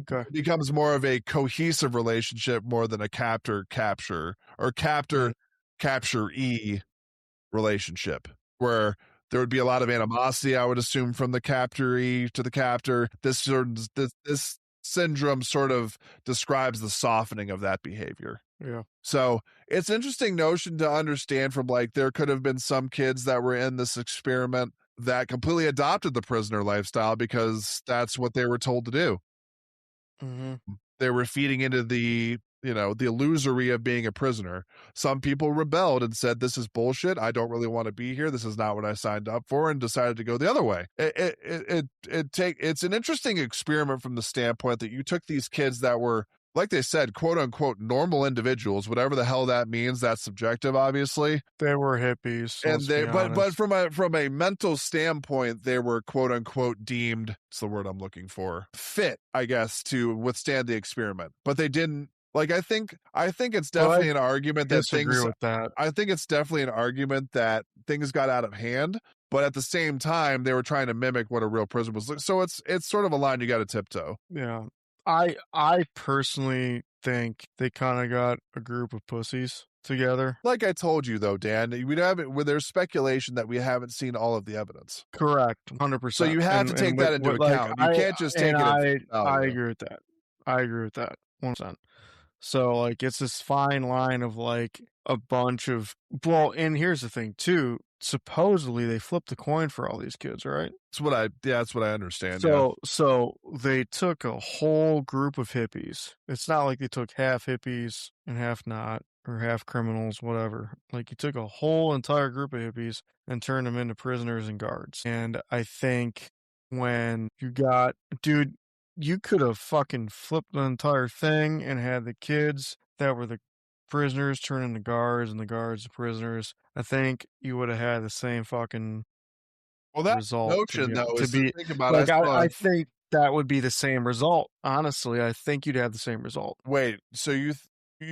Okay. It becomes more of a cohesive relationship more than a captor-capture or capture-capture-e relationship, where there would be a lot of animosity, I would assume, from the captoree to the captor. This syndrome sort of describes the softening of that behavior. Yeah. So it's an interesting notion to understand from like there could have been some kids that were in this experiment that completely adopted the prisoner lifestyle because that's what they were told to do. Mm-hmm. They were feeding into the illusory of being a prisoner. Some people rebelled and said, this is bullshit. I don't really want to be here. This is not what I signed up for, and decided to go the other way. It's an interesting experiment from the standpoint that you took these kids that were, like they said, quote unquote, normal individuals, whatever the hell that means. That's subjective, obviously. They were hippies. And but from a mental standpoint, they were quote unquote deemed, it's the word I'm looking for, fit, I guess, to withstand the experiment. But they didn't. Like, I think it's definitely an argument that things. With that. I think it's definitely an argument that things got out of hand, but at the same time, they were trying to mimic what a real prison was. So it's sort of a line you got to tiptoe. Yeah. I personally think they kind of got a group of pussies together. Like I told you, though, Dan, there's speculation that we haven't seen all of the evidence. Correct, 100%. So you have to take that into account. You can't just take it. I agree with that. I agree with that, 100%. So like it's this fine line of like a bunch of and here's the thing too. Supposedly they flipped the coin for all these kids, right? That's what I understand. So they took a whole group of hippies. It's not like they took half hippies and half not, or half criminals, whatever. Like you took a whole entire group of hippies and turned them into prisoners and guards. And I think when you could have fucking flipped the entire thing and had the kids that were the prisoners turn into guards and the guards to prisoners, I think you would have had the same fucking Well, that result notion though to is to be think about. I like, saw. I think that would be the same result. Honestly, I think you'd have the same result. Wait, so you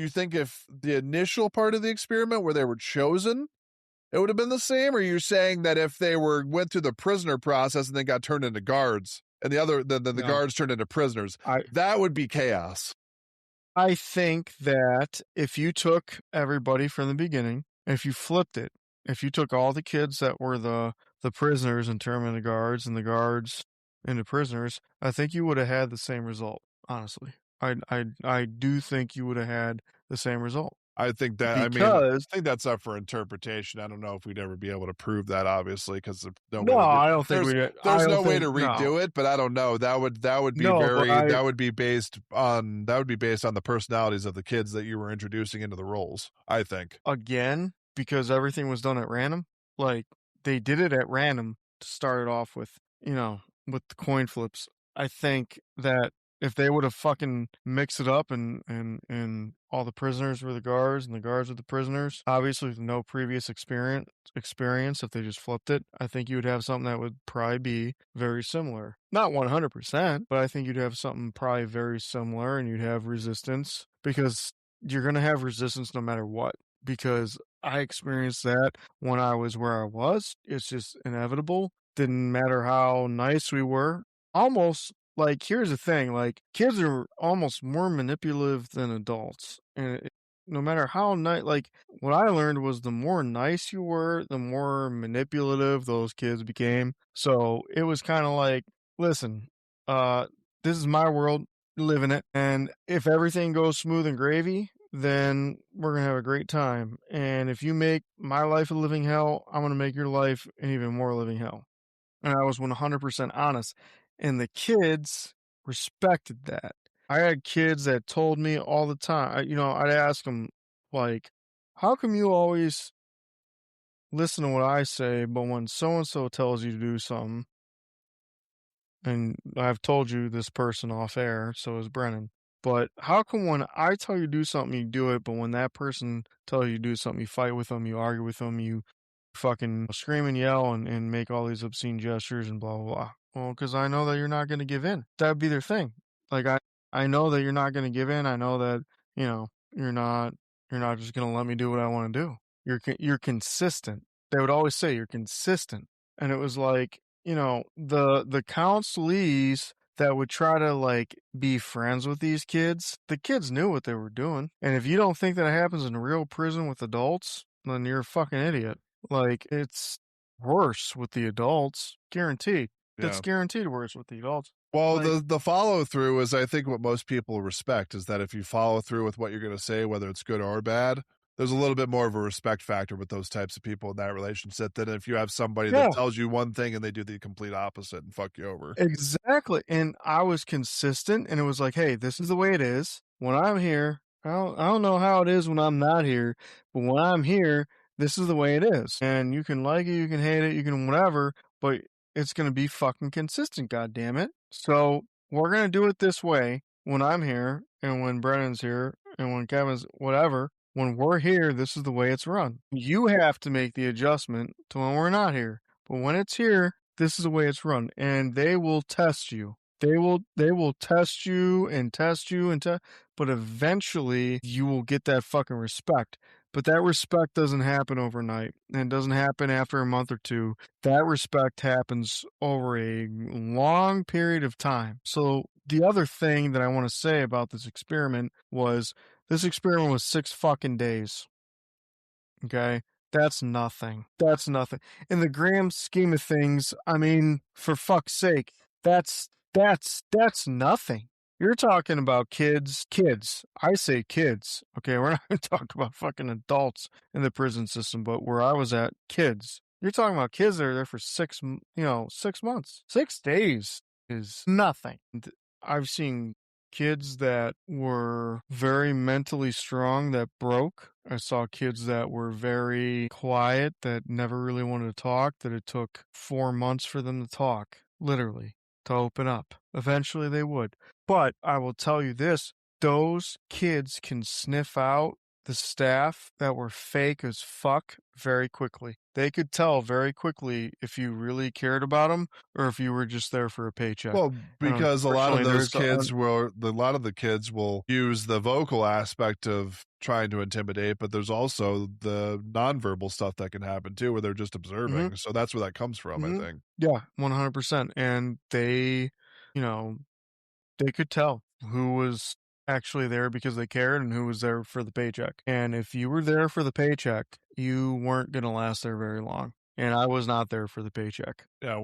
think if the initial part of the experiment where they were chosen, it would have been the same, or you're saying that if they went through the prisoner process and then got turned into guards, and the No. guards turned into prisoners, I that would be chaos. I think that if you took everybody from the beginning, if you flipped it, if you took all the kids that were the prisoners and turned them into guards and the guards into prisoners, I think you would have had the same result, honestly. I do think you would have had the same result. I think that. I mean, Because I think that's up for interpretation. I don't know if we'd ever be able to prove that, obviously, because there's no no, way to do. I don't think we I There's don't no way think to no. redo it, but I don't know. That would be No, but very that would be based on the personalities of the kids that you were introducing into the roles. I think. again, because everything was done at random, like, they did it at random to start it off with, with the coin flips. I think that if they would have fucking mixed it up and all the prisoners were the guards and the guards were the prisoners, obviously with no previous experience, if they just flipped it, I think you would have something that would probably be very similar. Not 100%, but I think you'd have something probably very similar and you'd have resistance because you're going to have resistance no matter what because I experienced that when I was where I was. It's just inevitable. Didn't matter how nice we were. Almost like, here's the thing, like, kids are almost more manipulative than adults. And no matter how nice, like, what I learned was the more nice you were, the more manipulative those kids became. So it was kind of like, listen, uh, this is my world, live in it. And if everything goes smooth and gravy, then we're going to have a great time. And if you make my life a living hell, I'm going to make your life an even more living hell. And I was 100% honest. And the kids respected that. I had kids that told me all the time, I'd ask them, like, how come you always listen to what I say, but when so and so tells you to do something, and I've told you this person off air, so is Brennan. But how come when I tell you to do something, you do it, but when that person tells you to do something, you fight with them, you argue with them, you fucking scream and yell and make all these obscene gestures and blah, blah, blah. Well, because I know that you're not going to give in. That'd be their thing. Like, I know that you're not going to give in. I know that, you're not just going to let me do what I want to do. You're consistent. They would always say you're consistent. And it was like, the counselees that would try to like be friends with these kids, the kids knew what they were doing. And if you don't think that happens in real prison with adults, then you're a fucking idiot. Like, it's worse with the adults, guaranteed. That's Yeah. guaranteed worse with the adults. Well, Like, the follow through is, I think, what most people respect is that if you follow through with what you're going to say, whether it's good or bad, there's a little bit more of a respect factor with those types of people in that relationship than if you have somebody that yeah, tells you one thing and they do the complete opposite and fuck you over. exactly. And I was consistent and it was like, hey, this is the way it is. When I'm here, I don't know how it is when I'm not here, but when I'm here, this is the way it is. And you can like it, you can hate it, you can whatever, but it's going to be fucking consistent, God damn it. So we're going to do it this way when I'm here and when Brennan's here and when Kevin's whatever. When we're here, this is the way it's run. You have to make the adjustment to when we're not here. But when it's here, this is the way it's run. And they will test you. They will test you and test you and but eventually you will get that fucking respect. But that respect doesn't happen overnight and doesn't happen after a month or two. That respect happens over a long period of time. So the other thing that I want to say about this experiment was 6 fucking days. Okay. That's nothing. That's nothing. In the grand scheme of things, I mean, for fuck's sake, that's nothing. You're talking about kids. I say kids. Okay, we're not going to talk about fucking adults in the prison system, but where I was at, kids. You're talking about kids that are there for 6 months. 6 days is nothing. I've seen kids that were very mentally strong that broke. I saw kids that were very quiet that never really wanted to talk, that it took 4 months for them to talk, literally, to open up. Eventually they would. But I will tell you this, those kids can sniff out the staff that were fake as fuck very quickly. They could tell very quickly if you really cared about them or if you were just there for a paycheck. Well, And because unfortunately, a lot of the kids will use the vocal aspect of trying to intimidate, but there's also the nonverbal stuff that can happen too, where they're just Mhm, observing. So that's where that comes from, I mhm. think. Yeah, 100%. And they, you know, they could tell who was actually there because they cared and who was there for the paycheck. And if you were there for the paycheck, you weren't going to last there very long. And I was not there for the paycheck. Yeah,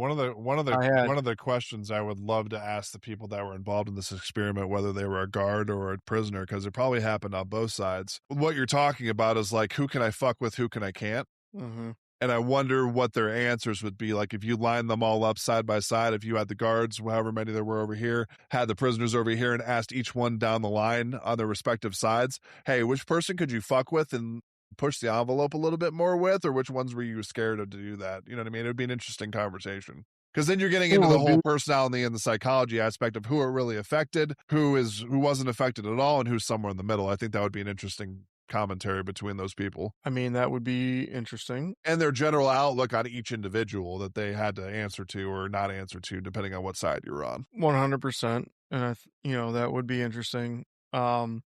I had one of the questions I would love to ask the people that were involved in this experiment, whether they were a guard or a prisoner, because it probably happened on both sides. What you're talking about is like, who can I fuck with, who can I can't? mhm. And I wonder what their answers would be. Like if you line them all up side by side, if you had the guards, however many there were over here, had the prisoners over here, and asked each one down the line on their respective sides, hey, which person could you fuck with and push the envelope a little bit more with, or which ones were you scared of to do that? You know what I mean? It would be an interesting conversation. Because then you're getting It into the would whole be. personality and the psychology aspect of who are really affected, who wasn't affected at all, and who's somewhere in the middle. I think that would be an interesting commentary between those people I mean, that would be interesting. and their general outlook on each individual that they had to answer to or not answer to, depending on what side you're on. 100%. And that would be interesting. Um,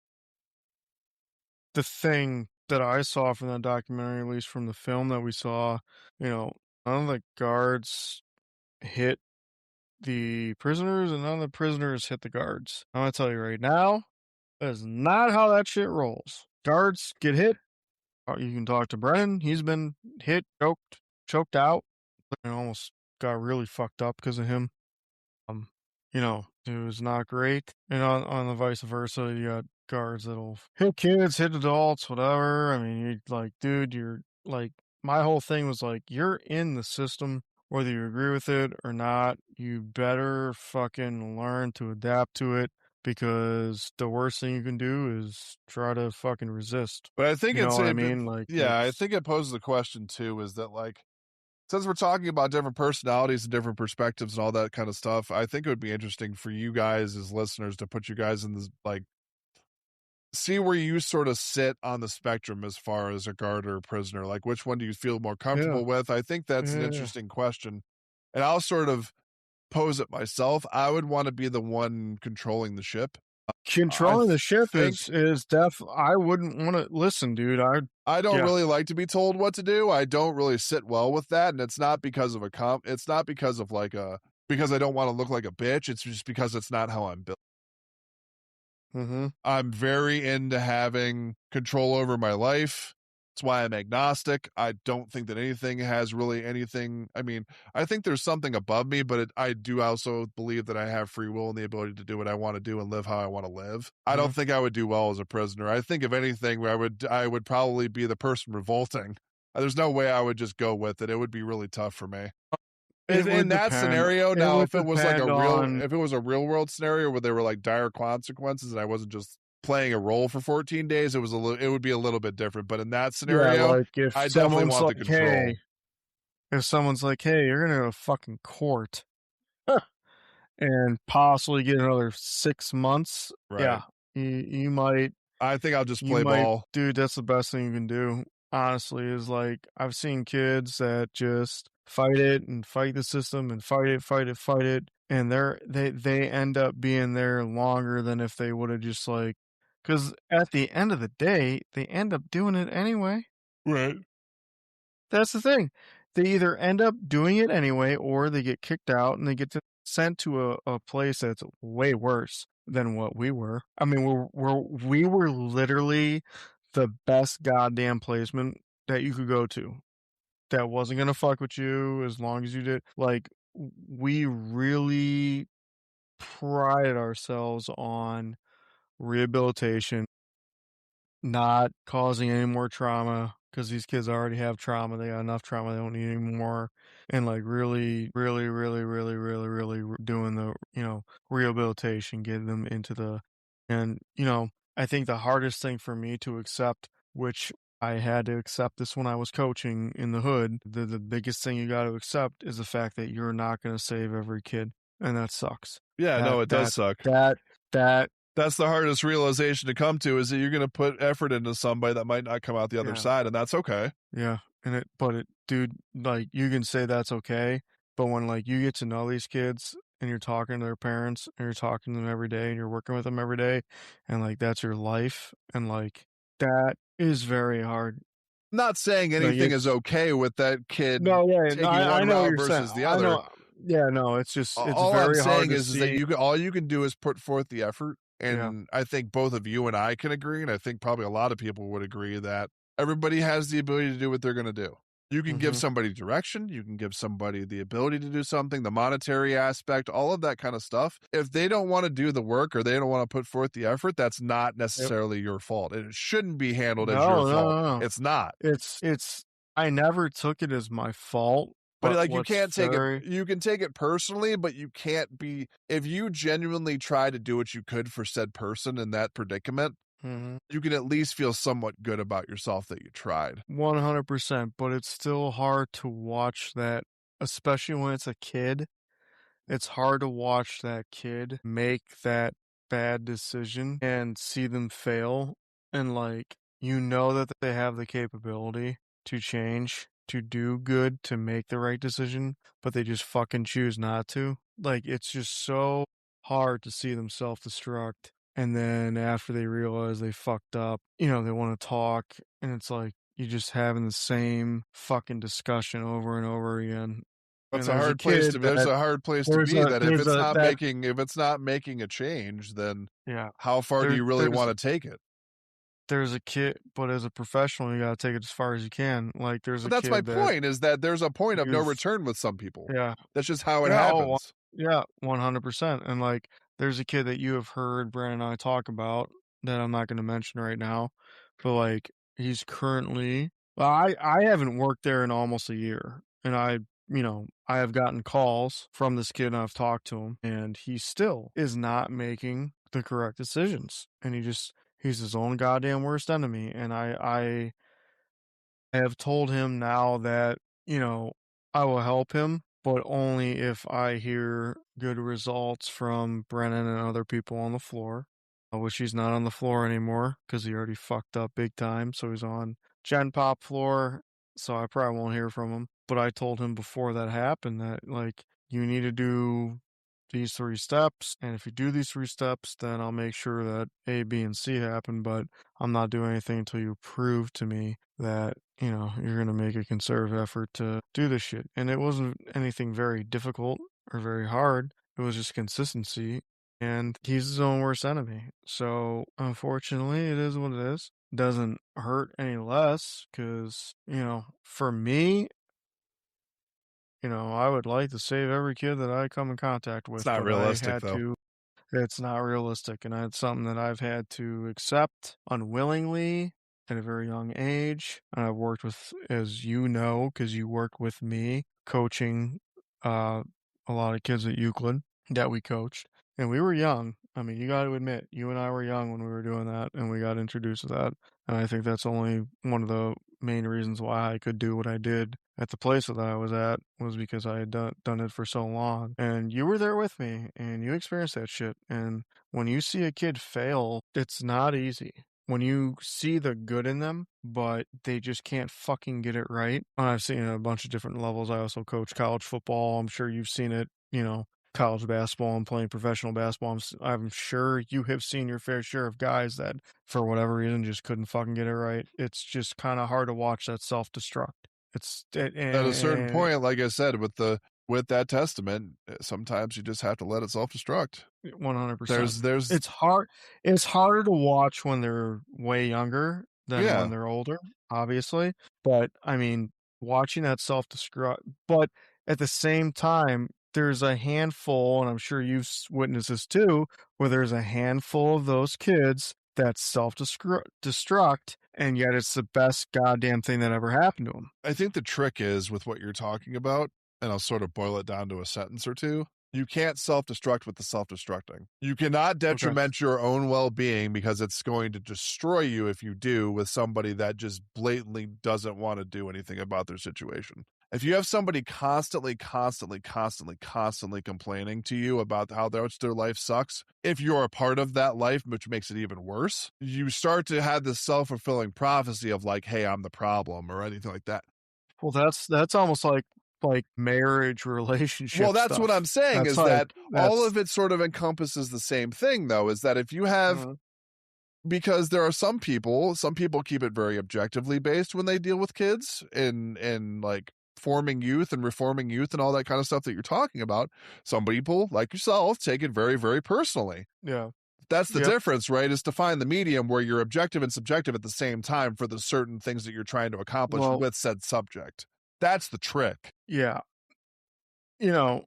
the thing that I saw from that documentary, at least from the film that we saw, none of the guards hit the prisoners and none of the prisoners hit the guards. I'm gonna tell you right now, that is not how that shit rolls. Guards get hit. You can talk to Brennan. He's been hit, choked out, and almost got really fucked up because of him. Um, it was not great. And on the vice versa, you got guards that'll hit kids, hit adults, whatever. I mean, you like, dude, you're like, my whole thing was like, you're in the system, whether you agree with it or not. You better fucking learn to adapt to it because the worst thing you can do is try to fucking resist. But I think You know what I mean? Like, yeah, I it's, think it poses the question too is that like, since we're talking about different personalities and different perspectives and all that kind of stuff, I think it would be interesting for you guys as listeners to put you guys in this, like, see where you sort of sit on the spectrum as far as a guard or a prisoner. Like, which one do you feel more yeah, comfortable with? I think that's an yeah, yeah. interesting question. And I'll sort of pose it myself. I would want to be the one controlling the ship. I Controlling the ship think is I wouldn't wanna listen, dude, I don't yeah, really like to be told what to do. I don't really sit well with that, and it's not because of it's not because of like a because I don't want to look like a bitch. It's just because it's not how I'm built. mhm, I'm very into having control over my life. That's why I'm agnostic. I don't think that anything has really anything. I mean, I think there's something above me, but I do also believe that I have free will and the ability to do what I want to do and live how I want to live. I don't mhm. think I would do well as a prisoner. I think if anything, I would probably be the person revolting. There's no way I would just go with it. It would be really tough for me. It In would that depend scenario, it now would depend on if it was a real world scenario where there were like dire consequences and I wasn't just playing a role for 14 days, it would be a little bit different. But in that yeah, scenario, like, I definitely want the control. if someone's like, "Hey, you're gonna go to fucking court and possibly get another 6 months," Right. yeah, you might I think I'll just You play might ball. dude, that's the best thing you can do, honestly, is, like, I've seen kids that just fight it and fight the system and fight it, and they end up being there longer than if they would've just, like, because at the end of the day, they end up doing it anyway. Right. That's the thing. They either end up doing it anyway, or they get kicked out and they get sent to a place that's way worse than what we were. I mean, we were literally the best goddamn placement that you could go to. That wasn't gonna fuck with you as long as you did. Like, we really prided ourselves on rehabilitation, not causing any more trauma because these kids already have trauma. They got enough trauma. They don't need any more. And like really, really, really, really, really, really doing the, rehabilitation, getting them into and, I think the hardest thing for me to accept, which I had to accept this when I was coaching in the hood, the biggest thing you got to accept is the fact that you're not going to save every kid. And that sucks. Yeah, That, no, it does that, suck. that, that, That's the hardest realization to come to is that you're gonna put effort into somebody that might not come out the other Yeah. side, and that's okay. Yeah, dude, like, you can say that's okay, but when, like, you get to know these kids and you're talking to their parents and you're talking to them every day and you're working with them every day and, like, that's your life and, like, that is very hard. Not saying Like, anything is it's okay with that kid no, yeah, no, taking I one know what route you're saying. versus the I other. know yeah, no, it's All I'm very hard saying to is that see. all you can do is put forth the effort, Yeah, and I think both of you and I can agree, and I think probably a lot of people would agree that everybody has the ability to do what they're gonna do. You can give mhm, somebody direction, you can give somebody the ability to do something, the monetary aspect, all of that kinda stuff. If they don't wanna do the work or they don't wanna put forth the effort, that's not yep. necessarily your fault, and it shouldn't be handled as your No, no, fault. no, no. It's not. It's I never took it as my fault, But, but like, you what's can't take it very you can take it personally, but you can't be if you genuinely try to do what you could for said person in that predicament, mhm. you can at least feel somewhat good about yourself that you tried. 100%, but it's still hard to watch that, especially when it's a kid. It's hard to watch that kid make that bad decision and see them fail. And like, you know that they have the capability to change, to do good, to make the right decision, but they just fucking choose not to. Like, it's just so hard to see them self destruct. And then after they realize they fucked up, they want to talk. And it's like, you're just having the same fucking discussion over and over again. That's And a there's a hard place to kid there's that a hard place to there's be a that there's a that if it's not making a change, then yeah. how far do There you really there's wanna take it? there's a kid, but as a professional, you gotta take it as far as you can. Like, there's But a that's my kid that point is that there's a point of no you've return with some people. yeah. That's just how it Yeah, happens. yeah, 100%, and, like, there's a kid that you have heard Brandon and I talk about that I'm not gonna mention right now, but, like, he's currently well, I haven't worked there in almost a year, and I have gotten calls from this kid, and I've talked to him, and he still is not making the correct decisions, and he's his own goddamn worst enemy, and I have told him now that, I will help him, but only if I hear good results from Brennan and other people on the floor, which he's not on the floor anymore because he already fucked up big time. So he's on Gen Pop floor. So I probably won't hear from him. But I told him before that happened that, like, you need to do these 3 steps. And if you do these 3 steps, then I'll make sure that A, B, and C happen. But I'm not doing anything until you prove to me that, you're going to make a conservative effort to do this shit. And it wasn't anything very difficult or very hard. It was just consistency. And he's his own worst enemy. So unfortunately, it is what it is. Doesn't hurt any less because, for me, I would like to save every kid that I come in contact It's with, not but I realistic, had though. to it's not realistic, and it's something that I've had to accept unwillingly at a very young age. And I've worked with, as you know, because you worked with me, coaching uh, a lot of kids at Euclid that we coached. And we were young. I mean, you got to admit, you and I were young when we were doing that, and we got introduced to that. And I think that's only one of the main reasons why I could do what I did at the place that I was at was because I had done it for so long. And you were there with me and you experienced that shit. And when you see a kid fail, it's not easy. When you see the good in them, but they just can't fucking get it right. And I've seen it at a bunch of different levels. I also coach college football. I'm sure you've seen it, college basketball and playing professional basketball. I'm sure you have seen your fair share of guys that, for whatever reason, just couldn't fucking get it right. It's just kind of hard to watch that self destruct. It's it, At a certain and point, like I said, with that testament, sometimes you just have to let it self-destruct. 100%. There's It's harder to watch when they're way younger than when yeah. they're older, obviously, but, I mean, watching that self-destruct but at the same time, there's a handful, and I'm sure you've witnessed this too, where there's a handful of those kids that destruct, and yet it's the best goddamn thing that ever happened to them. I think the trick is with what you're talking about, and I'll sort of boil it down to a sentence or two. You can't self-destruct with the self-destructing. You cannot Okay. detriment your own well-being because it's going to destroy you if you do with somebody that just blatantly doesn't want to do anything about their situation. If you have somebody constantly complaining to you about how their life sucks, if you're a part of that life, which makes it even worse, you start to have this self-fulfilling prophecy of like, hey, I'm the problem or anything like that. Well, that's almost like marriage Well, relationship that's what I'm stuff. saying That's is like that all that's of it sort of encompasses the same thing, though, is that if you have, uh, because there are some people keep it very objectively based when they deal with kids and like forming youth and reforming youth and all that kind of stuff that you're talking about. Some people, like yourself, take it very, very personally. yeah. That's the Yep. difference, right? Is to find the medium where you're objective and subjective at the same time for the certain things that you're trying to accomplish Well, with said subject. That's the trick. yeah. You know,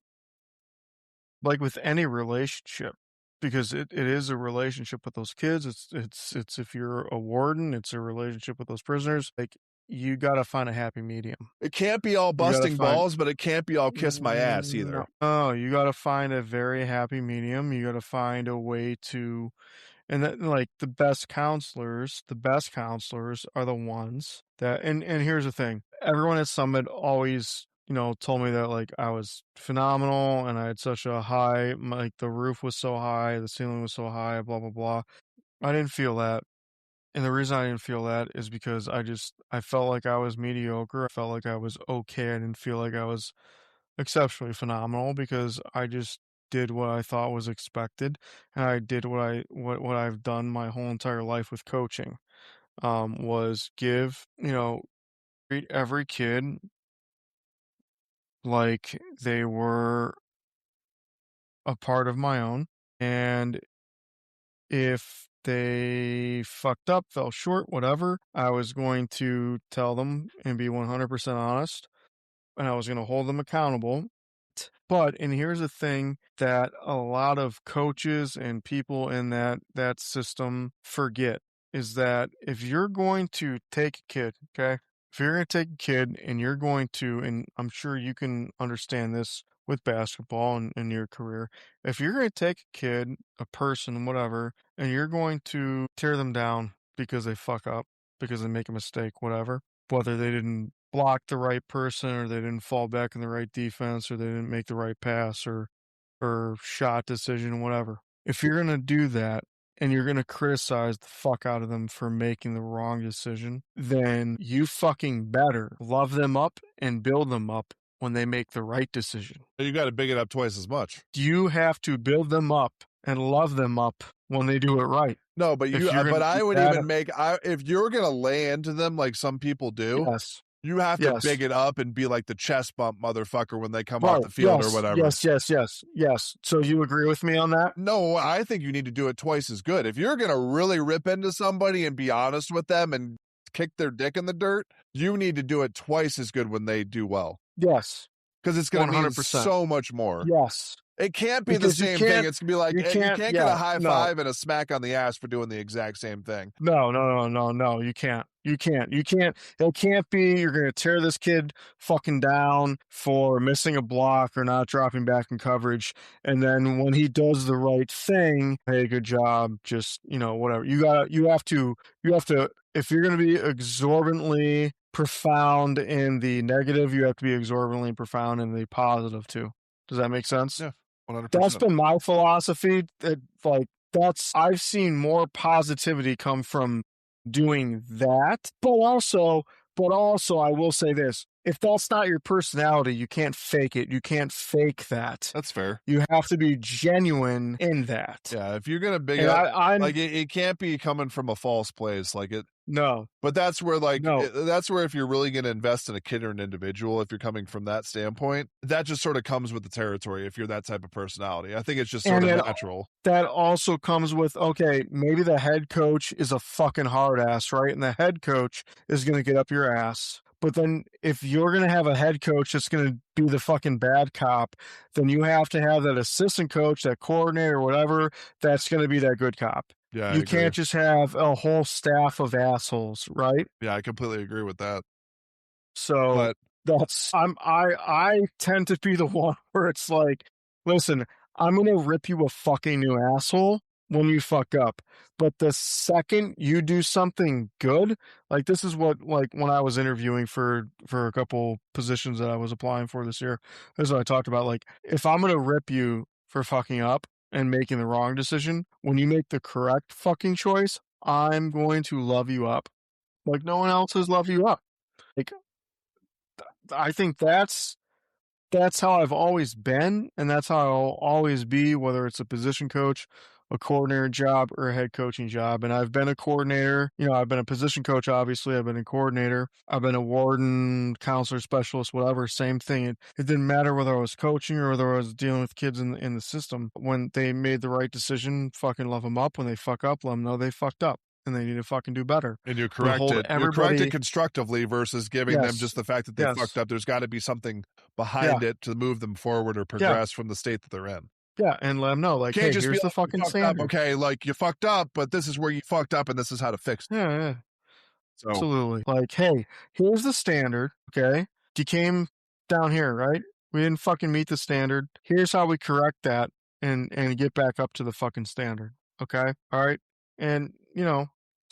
like with any relationship, because it is a relationship with those kids. It's if you're a warden, it's a relationship with those prisoners. Like you gotta find a happy medium. It can't be all You gotta busting find balls, but it can't be all kiss my ass no, either. no, you gotta find a very happy medium. You gotta find a way to, and that like the best counselors are the ones that, and here's the thing. Everyone at Summit always, told me that like I was phenomenal and I had such a high, like the roof was so high, the ceiling was so high, blah blah blah. I didn't feel that. And the reason I didn't feel that is because I felt like I was mediocre. I felt like I was okay. I didn't feel like I was exceptionally phenomenal because I just did what I thought was expected, and I did what I've done my whole entire life with coaching. Was give, treat every kid like they were a part of my own, and if they fucked up, fell short, whatever, I was going to tell them and be 100% honest, and I was going to hold them accountable. But and here's the thing that a lot of coaches and people in that system forget is that if you're going to take a kid, okay? If you're going to take a kid and you're going to, and I'm sure you can understand this with basketball and in your career, if you're going to take a kid, a person, whatever, and you're going to tear them down because they fuck up, because they make a mistake, whatever, whether they didn't block the right person or they didn't fall back in the right defense or they didn't make the right pass or shot decision, whatever. If you're going to do that and you're going to criticize the fuck out of them for making the wrong decision, then you fucking better love them up and build them up when they make the right decision. You got to big it up twice as much. You have to build them up and love them up when they do it right. No, but I would even make, if you're going to lay into them like some people do, yes. you have to Yes. big it up and be like the chest bump motherfucker when they come Right. off the field Yes. or whatever. Yes. So you agree with me on that? No, I think you need to do it twice as good. If you're going to really rip into somebody and be honest with them and kick their dick in the dirt, you need to do it twice as good when they do well. Yes. Because it's going to mean 100%. so much more. Yes. It can't be Because the same thing. It's going to be like, you can't get a high five and a smack on the ass for doing the exact same thing. No. You can't. It can't be you're going to tear this kid fucking down for missing a block or not dropping back in coverage. And then when he does the right thing, hey, good job. Just, whatever. You have to, if you're going to be exorbitantly profound in the negative, you have to be exorbitantly profound in the positive too. Does that make sense? Yeah. 100%. That's been my philosophy. I've seen more positivity come from doing that. But also, I will say this: if that's not your personality, you can't fake it. You can't fake that. That's fair. You have to be genuine in that. Yeah, if you're gonna big up, like it can't be coming from a false place, like it. No, but that's where that's where if you're really going to invest in a kid or an individual, if you're coming from that standpoint, that just sort of comes with the territory. If you're that type of personality, I think it's just sort of natural. That also comes with, okay, maybe the head coach is a fucking hard ass, right? And the head coach is going to get up your ass. But then if you're going to have a head coach that's going to be the fucking bad cop, then you have to have that assistant coach, that coordinator, whatever, that's going to be that good cop. Yeah, you can't just have a whole staff of assholes, right? Yeah, I completely agree with that. So I tend to be the one where it's like, listen, I'm going to rip you a fucking new asshole when you fuck up. But the second you do something good, like this is what like when I was interviewing for a couple positions that I was applying for this year, this is what I talked about. Like if I'm gonna rip you for fucking up and making the wrong decision, when you make the correct fucking choice, I'm going to love you up like no one else has loved you up. Like I think that's how I've always been, and that's how I'll always be, whether it's a position coach, a coordinator job, or a head coaching job. And I've been a coordinator, I've been a position coach, obviously, I've been a coordinator, I've been a warden, counselor, specialist, whatever, same thing. It didn't matter whether I was coaching or whether I was dealing with kids in the system. When they made the right decision, fucking love them up. When they fuck up, let them know they fucked up and they need to fucking do better. And you But correct hold it. You correct it everybody, constructively versus giving them yes, just the fact that they fucked yes, up. There's got to be something yeah, behind it to move them forward or yeah, progress from the state that they're in. yeah, and let them know, like, Can't hey, just be here's the like, you fucking fucked up. standard. Okay, like you fucked up, but this is where you fucked up and this is how to fix it. Yeah, yeah. So Absolutely. Like, hey, here's the standard, okay? You came down here, right? We didn't fucking meet the standard. Here's how we correct that and get back up to the fucking standard. Okay? All right. And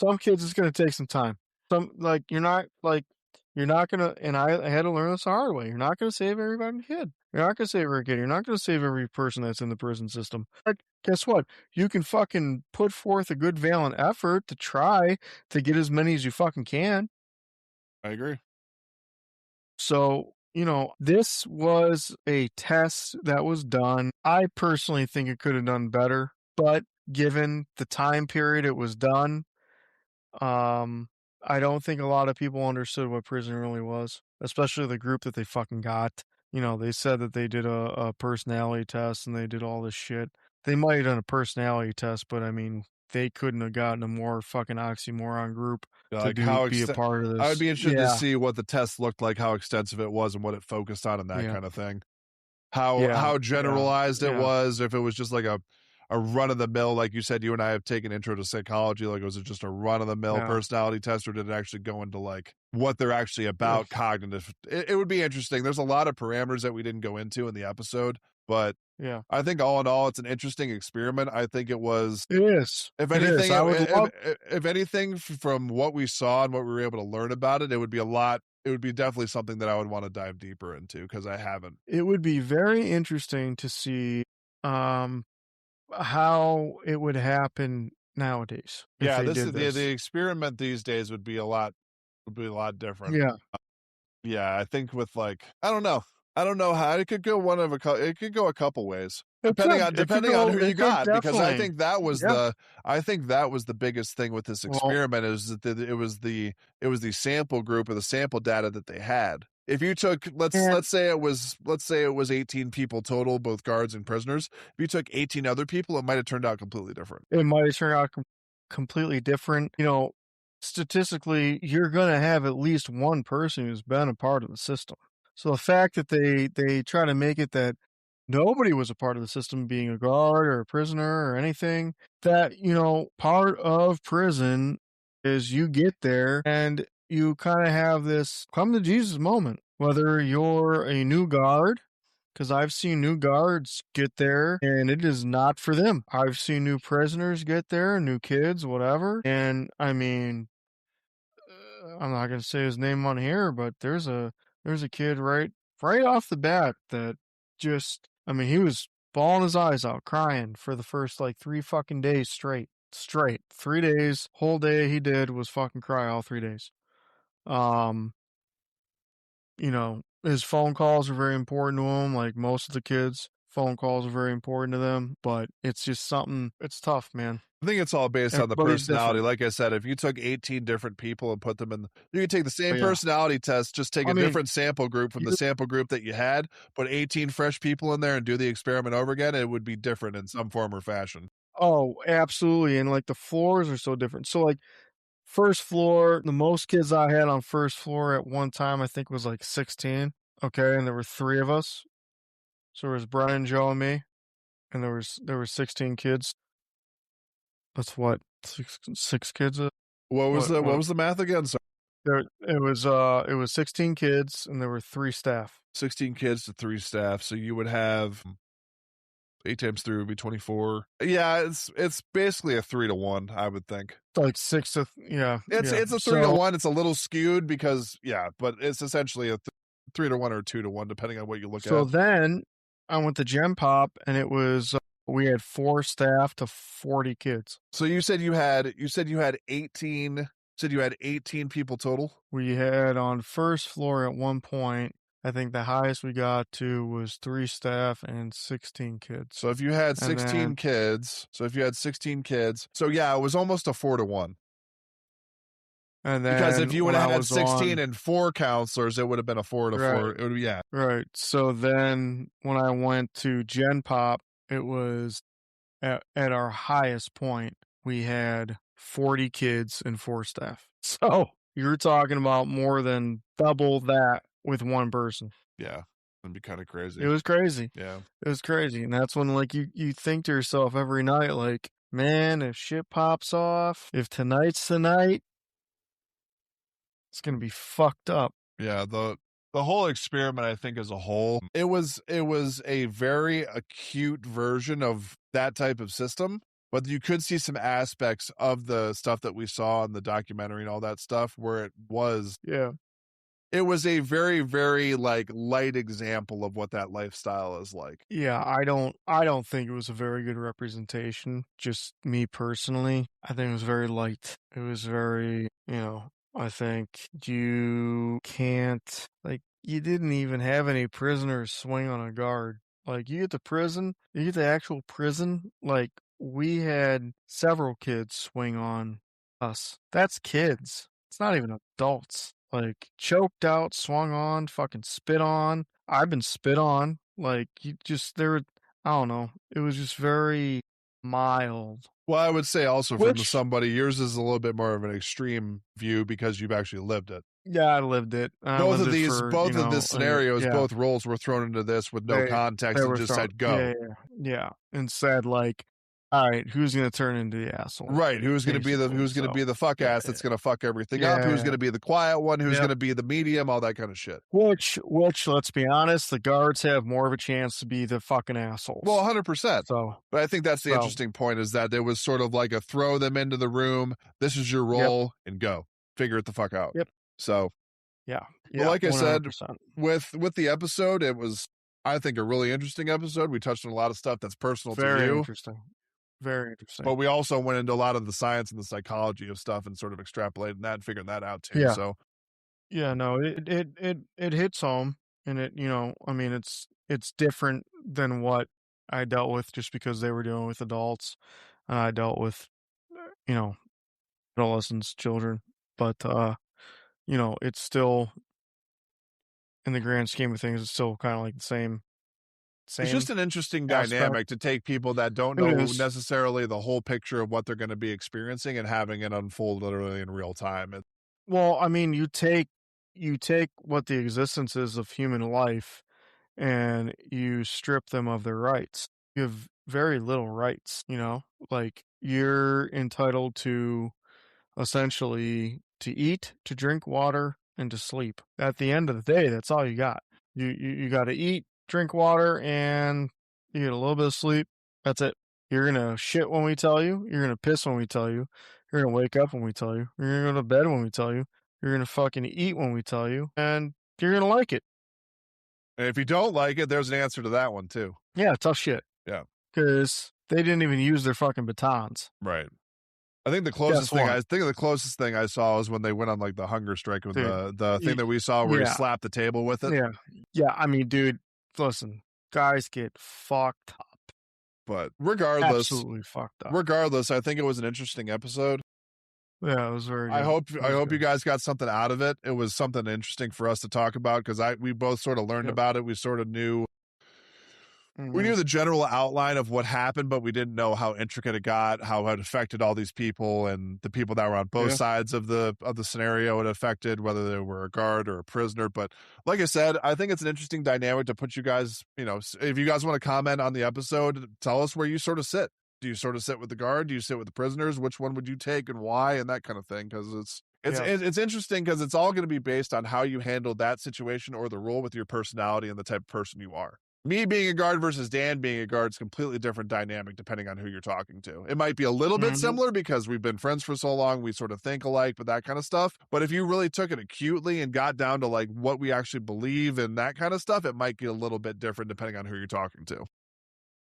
some kids it's gonna take some time. Some like you're not gonna and I had to learn this the hard way. You're not gonna save every fucking kid. You're not gonna save every kid. You're not gonna save every person that's in the prison system. But guess what? You can fucking put forth a good valiant effort to try to get as many as you fucking can. I agree. So, this was a test that was done. I personally think it could have done better, but given the time period it was done, um, I don't think a lot of people understood what prison really was, especially the group that they fucking got. They said that they did a personality test and they did all this shit. They might have done a personality test, but I mean, they couldn't have gotten a more fucking oxymoron group to Like be a part of I would this. be interested to Yeah, see what the test looked like, how extensive it was, and what it focused on, and that yeah, kind of thing. How yeah, yeah, generalized it yeah, was, if it was just like a run of the mill, like you said, you and I have taken intro to psychology. Like, was it just a run of the mill yeah. personality test, or did it actually go into like what they're actually Yeah, about, cognitive? It would be interesting. There's a lot of parameters that we didn't go into in the episode, but yeah. I think all in all, it's an interesting experiment. I think it was, It is. if It is. anything, I would love if anything, from what we saw and what we were able to learn about it, it would be a lot. It would be definitely something that I would want to dive deeper into because I haven't. it would be very interesting to see, um, how it would happen nowadays if Yeah, they this did is the this. experiment these days would be a lot different. Yeah. Yeah, I think with like I don't know how it could go one of it could go a couple ways. It could Depending on go who you it could got, because definitely. Yeah. I think that was the biggest thing with this Well, experiment is that it was the sample group or the sample data that they had. If you took and let's say it was 18 people total, both guards and prisoners. If you took 18 other people, it might have turned out completely different. it might turn out completely different. Statistically, you're gonna have at least one person who's been a part of the system. So the fact that they try to make it that nobody was a part of the system, being a guard or a prisoner or anything, that, part of prison is you get there and you kind of have this come to Jesus moment. Whether you're a new guard, because I've seen new guards get there and it is not for them. I've seen new prisoners get there, new kids, whatever. And I mean, I'm not gonna say his name on here, but there's a kid right off the bat that just I mean he was bawling his eyes out, crying for the first like 3 fucking days straight. Straight. 3 days, whole day he did was fucking cry all 3 days. Um, his phone calls are very important to him, like most of the kids. Phone calls are very important to them, but it's just something it's tough, man. I think it's all based on the Everybody's personality. different. Like I said, if you took 18 different people and put them in, you could take the But same yeah. personality test, just take I a mean, different sample group from the you sample group that you had, put 18 fresh people in there and do the experiment over again, it would be different in some form or fashion. oh, absolutely, and, like, the floors are so different. So, like, first floor, the most kids I had on first floor at one time, I think, was, like, 16, okay, and there were 3 of us. So, there was Brian, Joe, and me, and there were 16 kids. That's what? 6 kids? What What was the math again? So there it was 16 kids, and there were 3 staff. 16 kids to 3 staff. So you would have 8 times 3 would be 24. Yeah, it's basically a 3 to 1, I would think. Like 6 to yeah, It's yeah. it's a 3 to So 1. It's a little skewed because but it's essentially a 3 to 1 or 2 to 1 depending on what you look so at. then I went to Gen Pop, and it was, we had 4 staff to 40 kids. So you had 18 said you had 18 people total? We had on first floor at one point, I think the highest we got to was 3 staff and 16 kids. So if you had And 16 then kids, so yeah, it was almost a 4 to 1. and Because if then you would when have I had was 16 on and 4 counselors, it would have been a 4 to right, 4. It would be, yeah. right. So then when I went to Gen Pop, it was at our highest point, we had 40 kids and 4 staff. So you're talking about more than double that with one person. Yeah. That'd be kind of It crazy. was crazy. Yeah. It was crazy. And that's when like you think to yourself every night, like, man, if shit pops off, if tonight's the night, it's gonna be fucked up. Yeah, the whole experiment, I think, as a whole, it was a very acute version of that type of system, but you could see some aspects of the stuff that we saw in the documentary and all that stuff where Yeah. it was a very, very like light example of what that lifestyle is like. Yeah, I don't think it was a very good representation, just me personally. I think it was very light. It was very, I think you can't like you didn't even have any prisoners swing on a guard. Like you get to prison, you get the actual prison, like we had several kids swing on us. That's kids. It's not even adults. Like choked out, swung on, fucking spit on. I've been spit on. Like you just there I don't know. It was just very mild. Well, I would say also from Which somebody, yours is a little bit more of an extreme view because you've actually lived it. yeah, I lived it. I lived it for, Both of the scenarios, yeah. both roles were thrown into this with no They context and were just thrown said yeah, go. yeah, yeah, and said like, "All right, who's gonna turn into the asshole?" Right, who's going to be Basically, the fuck yeah, ass that's going to fuck everything up, who's yeah, going to be the quiet one, who's going yep. to be the medium, all that kind of shit. Which, let's be honest, the guards have more of a chance to be the fucking Well, assholes. 100%. So, But I think that's the so, interesting point is that there was sort of like a throw them into the room, this is your yep, role and go. Figure it the fuck out. yep, So, yeah, but yeah, like I said 100%. with the episode, it was I think a really interesting episode. We touched on a lot of stuff that's personal to Very you. interesting. Very interesting. But we also went into a lot of the science and the psychology of stuff and sort of extrapolating that and figuring that out too. Yeah. So Yeah, no, it hits home and I mean it's different than what I dealt with just because they were dealing with adults and I dealt with you know, adolescents, children. But it's still in the grand scheme of things, it's still kind of like the same it's same just an interesting aspect. dynamic to take people that don't It know is. necessarily the whole picture of what they're going to be experiencing and having it unfold literally in real time. Well, I mean, you take what the existence is of human life and you strip them of their rights. You have very little rights. Like you're entitled to essentially to eat, to drink water, and to sleep. At the end of the day, that's all you got. You got to eat, drink water, and you get a little bit of sleep. That's it. You're gonna shit when we tell you. You're gonna piss when we tell you. You're gonna wake up when we tell you. You're gonna go to bed when we tell you. You're gonna fucking eat when we tell you, and you're gonna like it. And if you don't like it, there's an answer to that one too. Yeah, tough shit. Yeah. Because they didn't even use their fucking batons. Right. I think Guess what? the closest thing I saw was when they went on like the hunger strike with Dude, the thing that we saw where he yeah, slapped the table with it. yeah, yeah. I mean, dude, listen, guys get fucked up. But Absolutely fucked up. regardless, I think it was an interesting episode. Yeah, it was very I good. hope It I was hope you good. guys got something out of it. It was something interesting for us to talk about because we both sort of learned Yep. about it. We sort of knew we Mhm. knew the general outline of what happened, but we didn't know how intricate it got, how it affected all these people and the people that were on both Yeah. sides of the scenario it affected, whether they were a guard or a prisoner. But like I said, I think it's an interesting dynamic to put you guys, if you guys want to comment on the episode, tell us where you sort of sit. Do you sort of sit with the guard? Do you sit with the prisoners? Which one would you take and why? And that kind of thing. Because Yeah. it's interesting because it's all going to be based on how you handle that situation or the role with your personality and the type of person you are. me being a guard versus Dan being a guard is completely different dynamic depending on who you're talking to. It might be a little bit Mhm. similar because we've been friends for so long, we sort of think alike, but that kind of stuff. But if you really took it acutely and got down to like what we actually believe and that kind of stuff, it might get a little bit different depending on who you're talking to.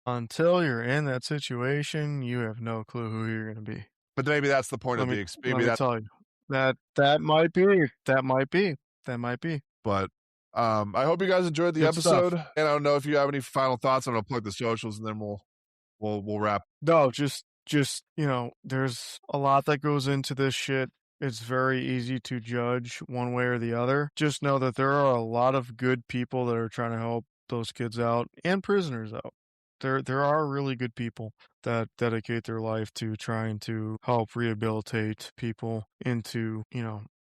Until you're in that situation, you have no clue who you're gonna be. But maybe that's the point of Let maybe me that. tell you. That might be. That might be. That might be. But I hope you guys enjoyed the Good episode. stuff. And I don't know if you have any final thoughts. I'm gonna plug the socials and then we'll wrap. No, just, there's a lot that goes into this shit. It's very easy to judge one way or the other. Just know that there are a lot of good people that are trying to help those kids out and prisoners out. There are really good people that dedicate their life to trying to help rehabilitate people into,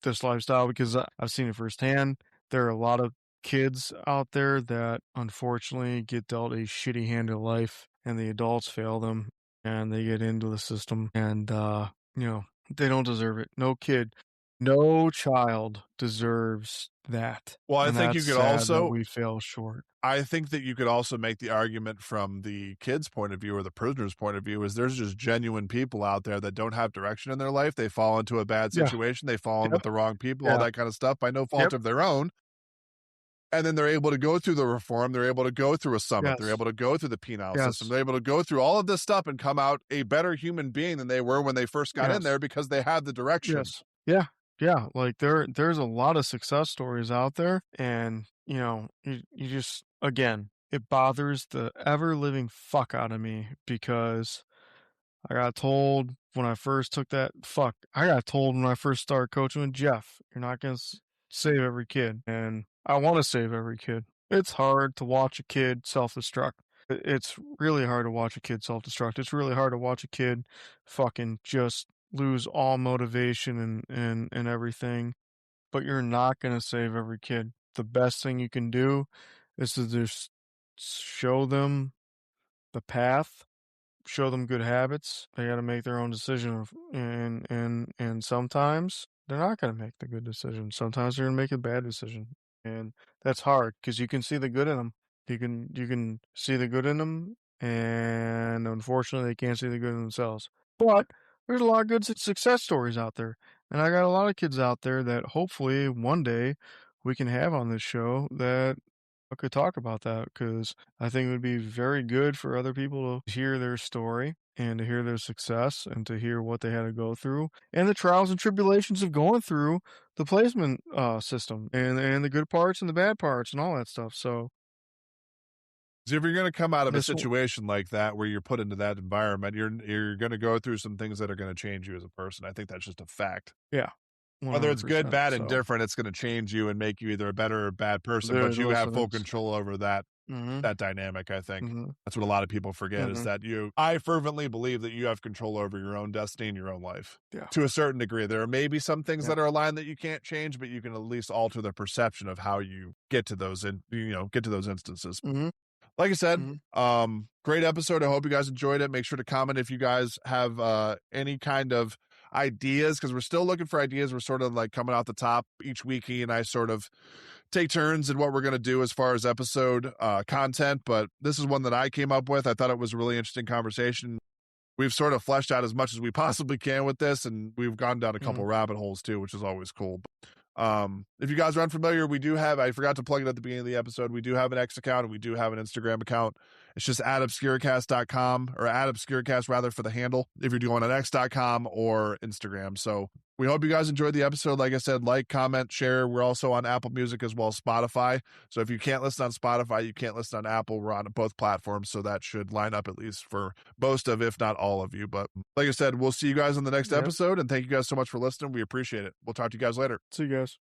this lifestyle because I've seen it firsthand. There are a lot of kids out there that unfortunately get dealt a shitty hand of life and the adults fail them and they get into the system and they don't deserve it. No kid, no child deserves that. Well, And that's sad that we fail short. I think that you could also make the argument from the kid's point of view or the prisoner's point of view is there's just genuine people out there that don't have direction in their life. They fall into a bad Yeah. situation. They fall in Yep. with the wrong people, all Yeah. that kind of stuff by no fault Yep. of their own. And then they're able to go through the reform. They're able to go through a summit. They're Yes. able to go through the penal system. Yes. They're able to go through all of this stuff and come out a better human being than they were when they first got in Yes. there because they had the direction. Yes. Yeah. Yeah. Like there's a lot of success stories out there and you just again, it bothers the ever living fuck out of me because I got told when I first took that fuck. I got told when I first started coaching with Jeff, you're not gonna save every kid, and I want to save every kid. It's hard to watch a kid self-destruct. It's really hard to watch a kid self-destruct. It's really hard to watch a kid fucking just lose all motivation and everything. But you're not gonna save every kid. The best thing you can do is to just show them the path, show them good habits. They got to make their own decision, and sometimes they're not going to make the good decision. Sometimes they're going to make a bad decision, and that's hard because you can see the good in them. You can see the good in them, and unfortunately, they can't see the good in themselves. But there's a lot of good success stories out there, and I got a lot of kids out there that hopefully one day we can have on this show that I could talk about that because I think it would be very good for other people to hear their story and to hear their success and to hear what they had to go through and the trials and tribulations of going through the placement system and the good parts and the bad parts and all that stuff. So So if you're going to come out of a this will, situation like that where you're put into that environment, you're going to go through some things that are going to change you as a person. I think that's just a fact. yeah, Whether it's good, 100%. bad, and So different, it's going to change you and make you either a better or bad person, but dude, you have listen, full it's control over that mm-hmm, dynamic, I think. mm-hmm, That's what a lot of people forget is mm-hmm, that I fervently believe that you have control over your own destiny and your own life yeah, to a certain degree. There are maybe some things yeah, that are aligned that you can't change, but you can at least alter the perception of how you get to those get to those instances. mm-hmm, Like I said, mm-hmm, great episode. I hope you guys enjoyed it. Make sure to comment if you guys have any kind of ideas because we're still looking for ideas. We're sort of like coming out the top each week. He and I sort of take turns in what we're going to do as far as episode content, but this is one that I came up with. I thought it was a really interesting conversation. We've sort of fleshed out as much as we possibly can with this, and we've gone down a couple mm-hmm, rabbit holes too, which is always cool. If you guys are unfamiliar, I forgot to plug it at the beginning of the episode. We do have an X account and we do have an Instagram account. It's just @obscurecast.com or @obscurecast rather for the handle if you're doing it on X.com or Instagram. So we hope you guys enjoyed the episode. Like I said, like, comment, share. We're also on Apple Music as well as Spotify. So if you can't listen on Spotify, you can't listen on Apple. We're on both platforms. So that should line up at least for most of, if not all of you. But like I said, we'll see you guys on the next yep. episode. And thank you guys so much for listening. We appreciate it. We'll talk to you guys later. See you guys.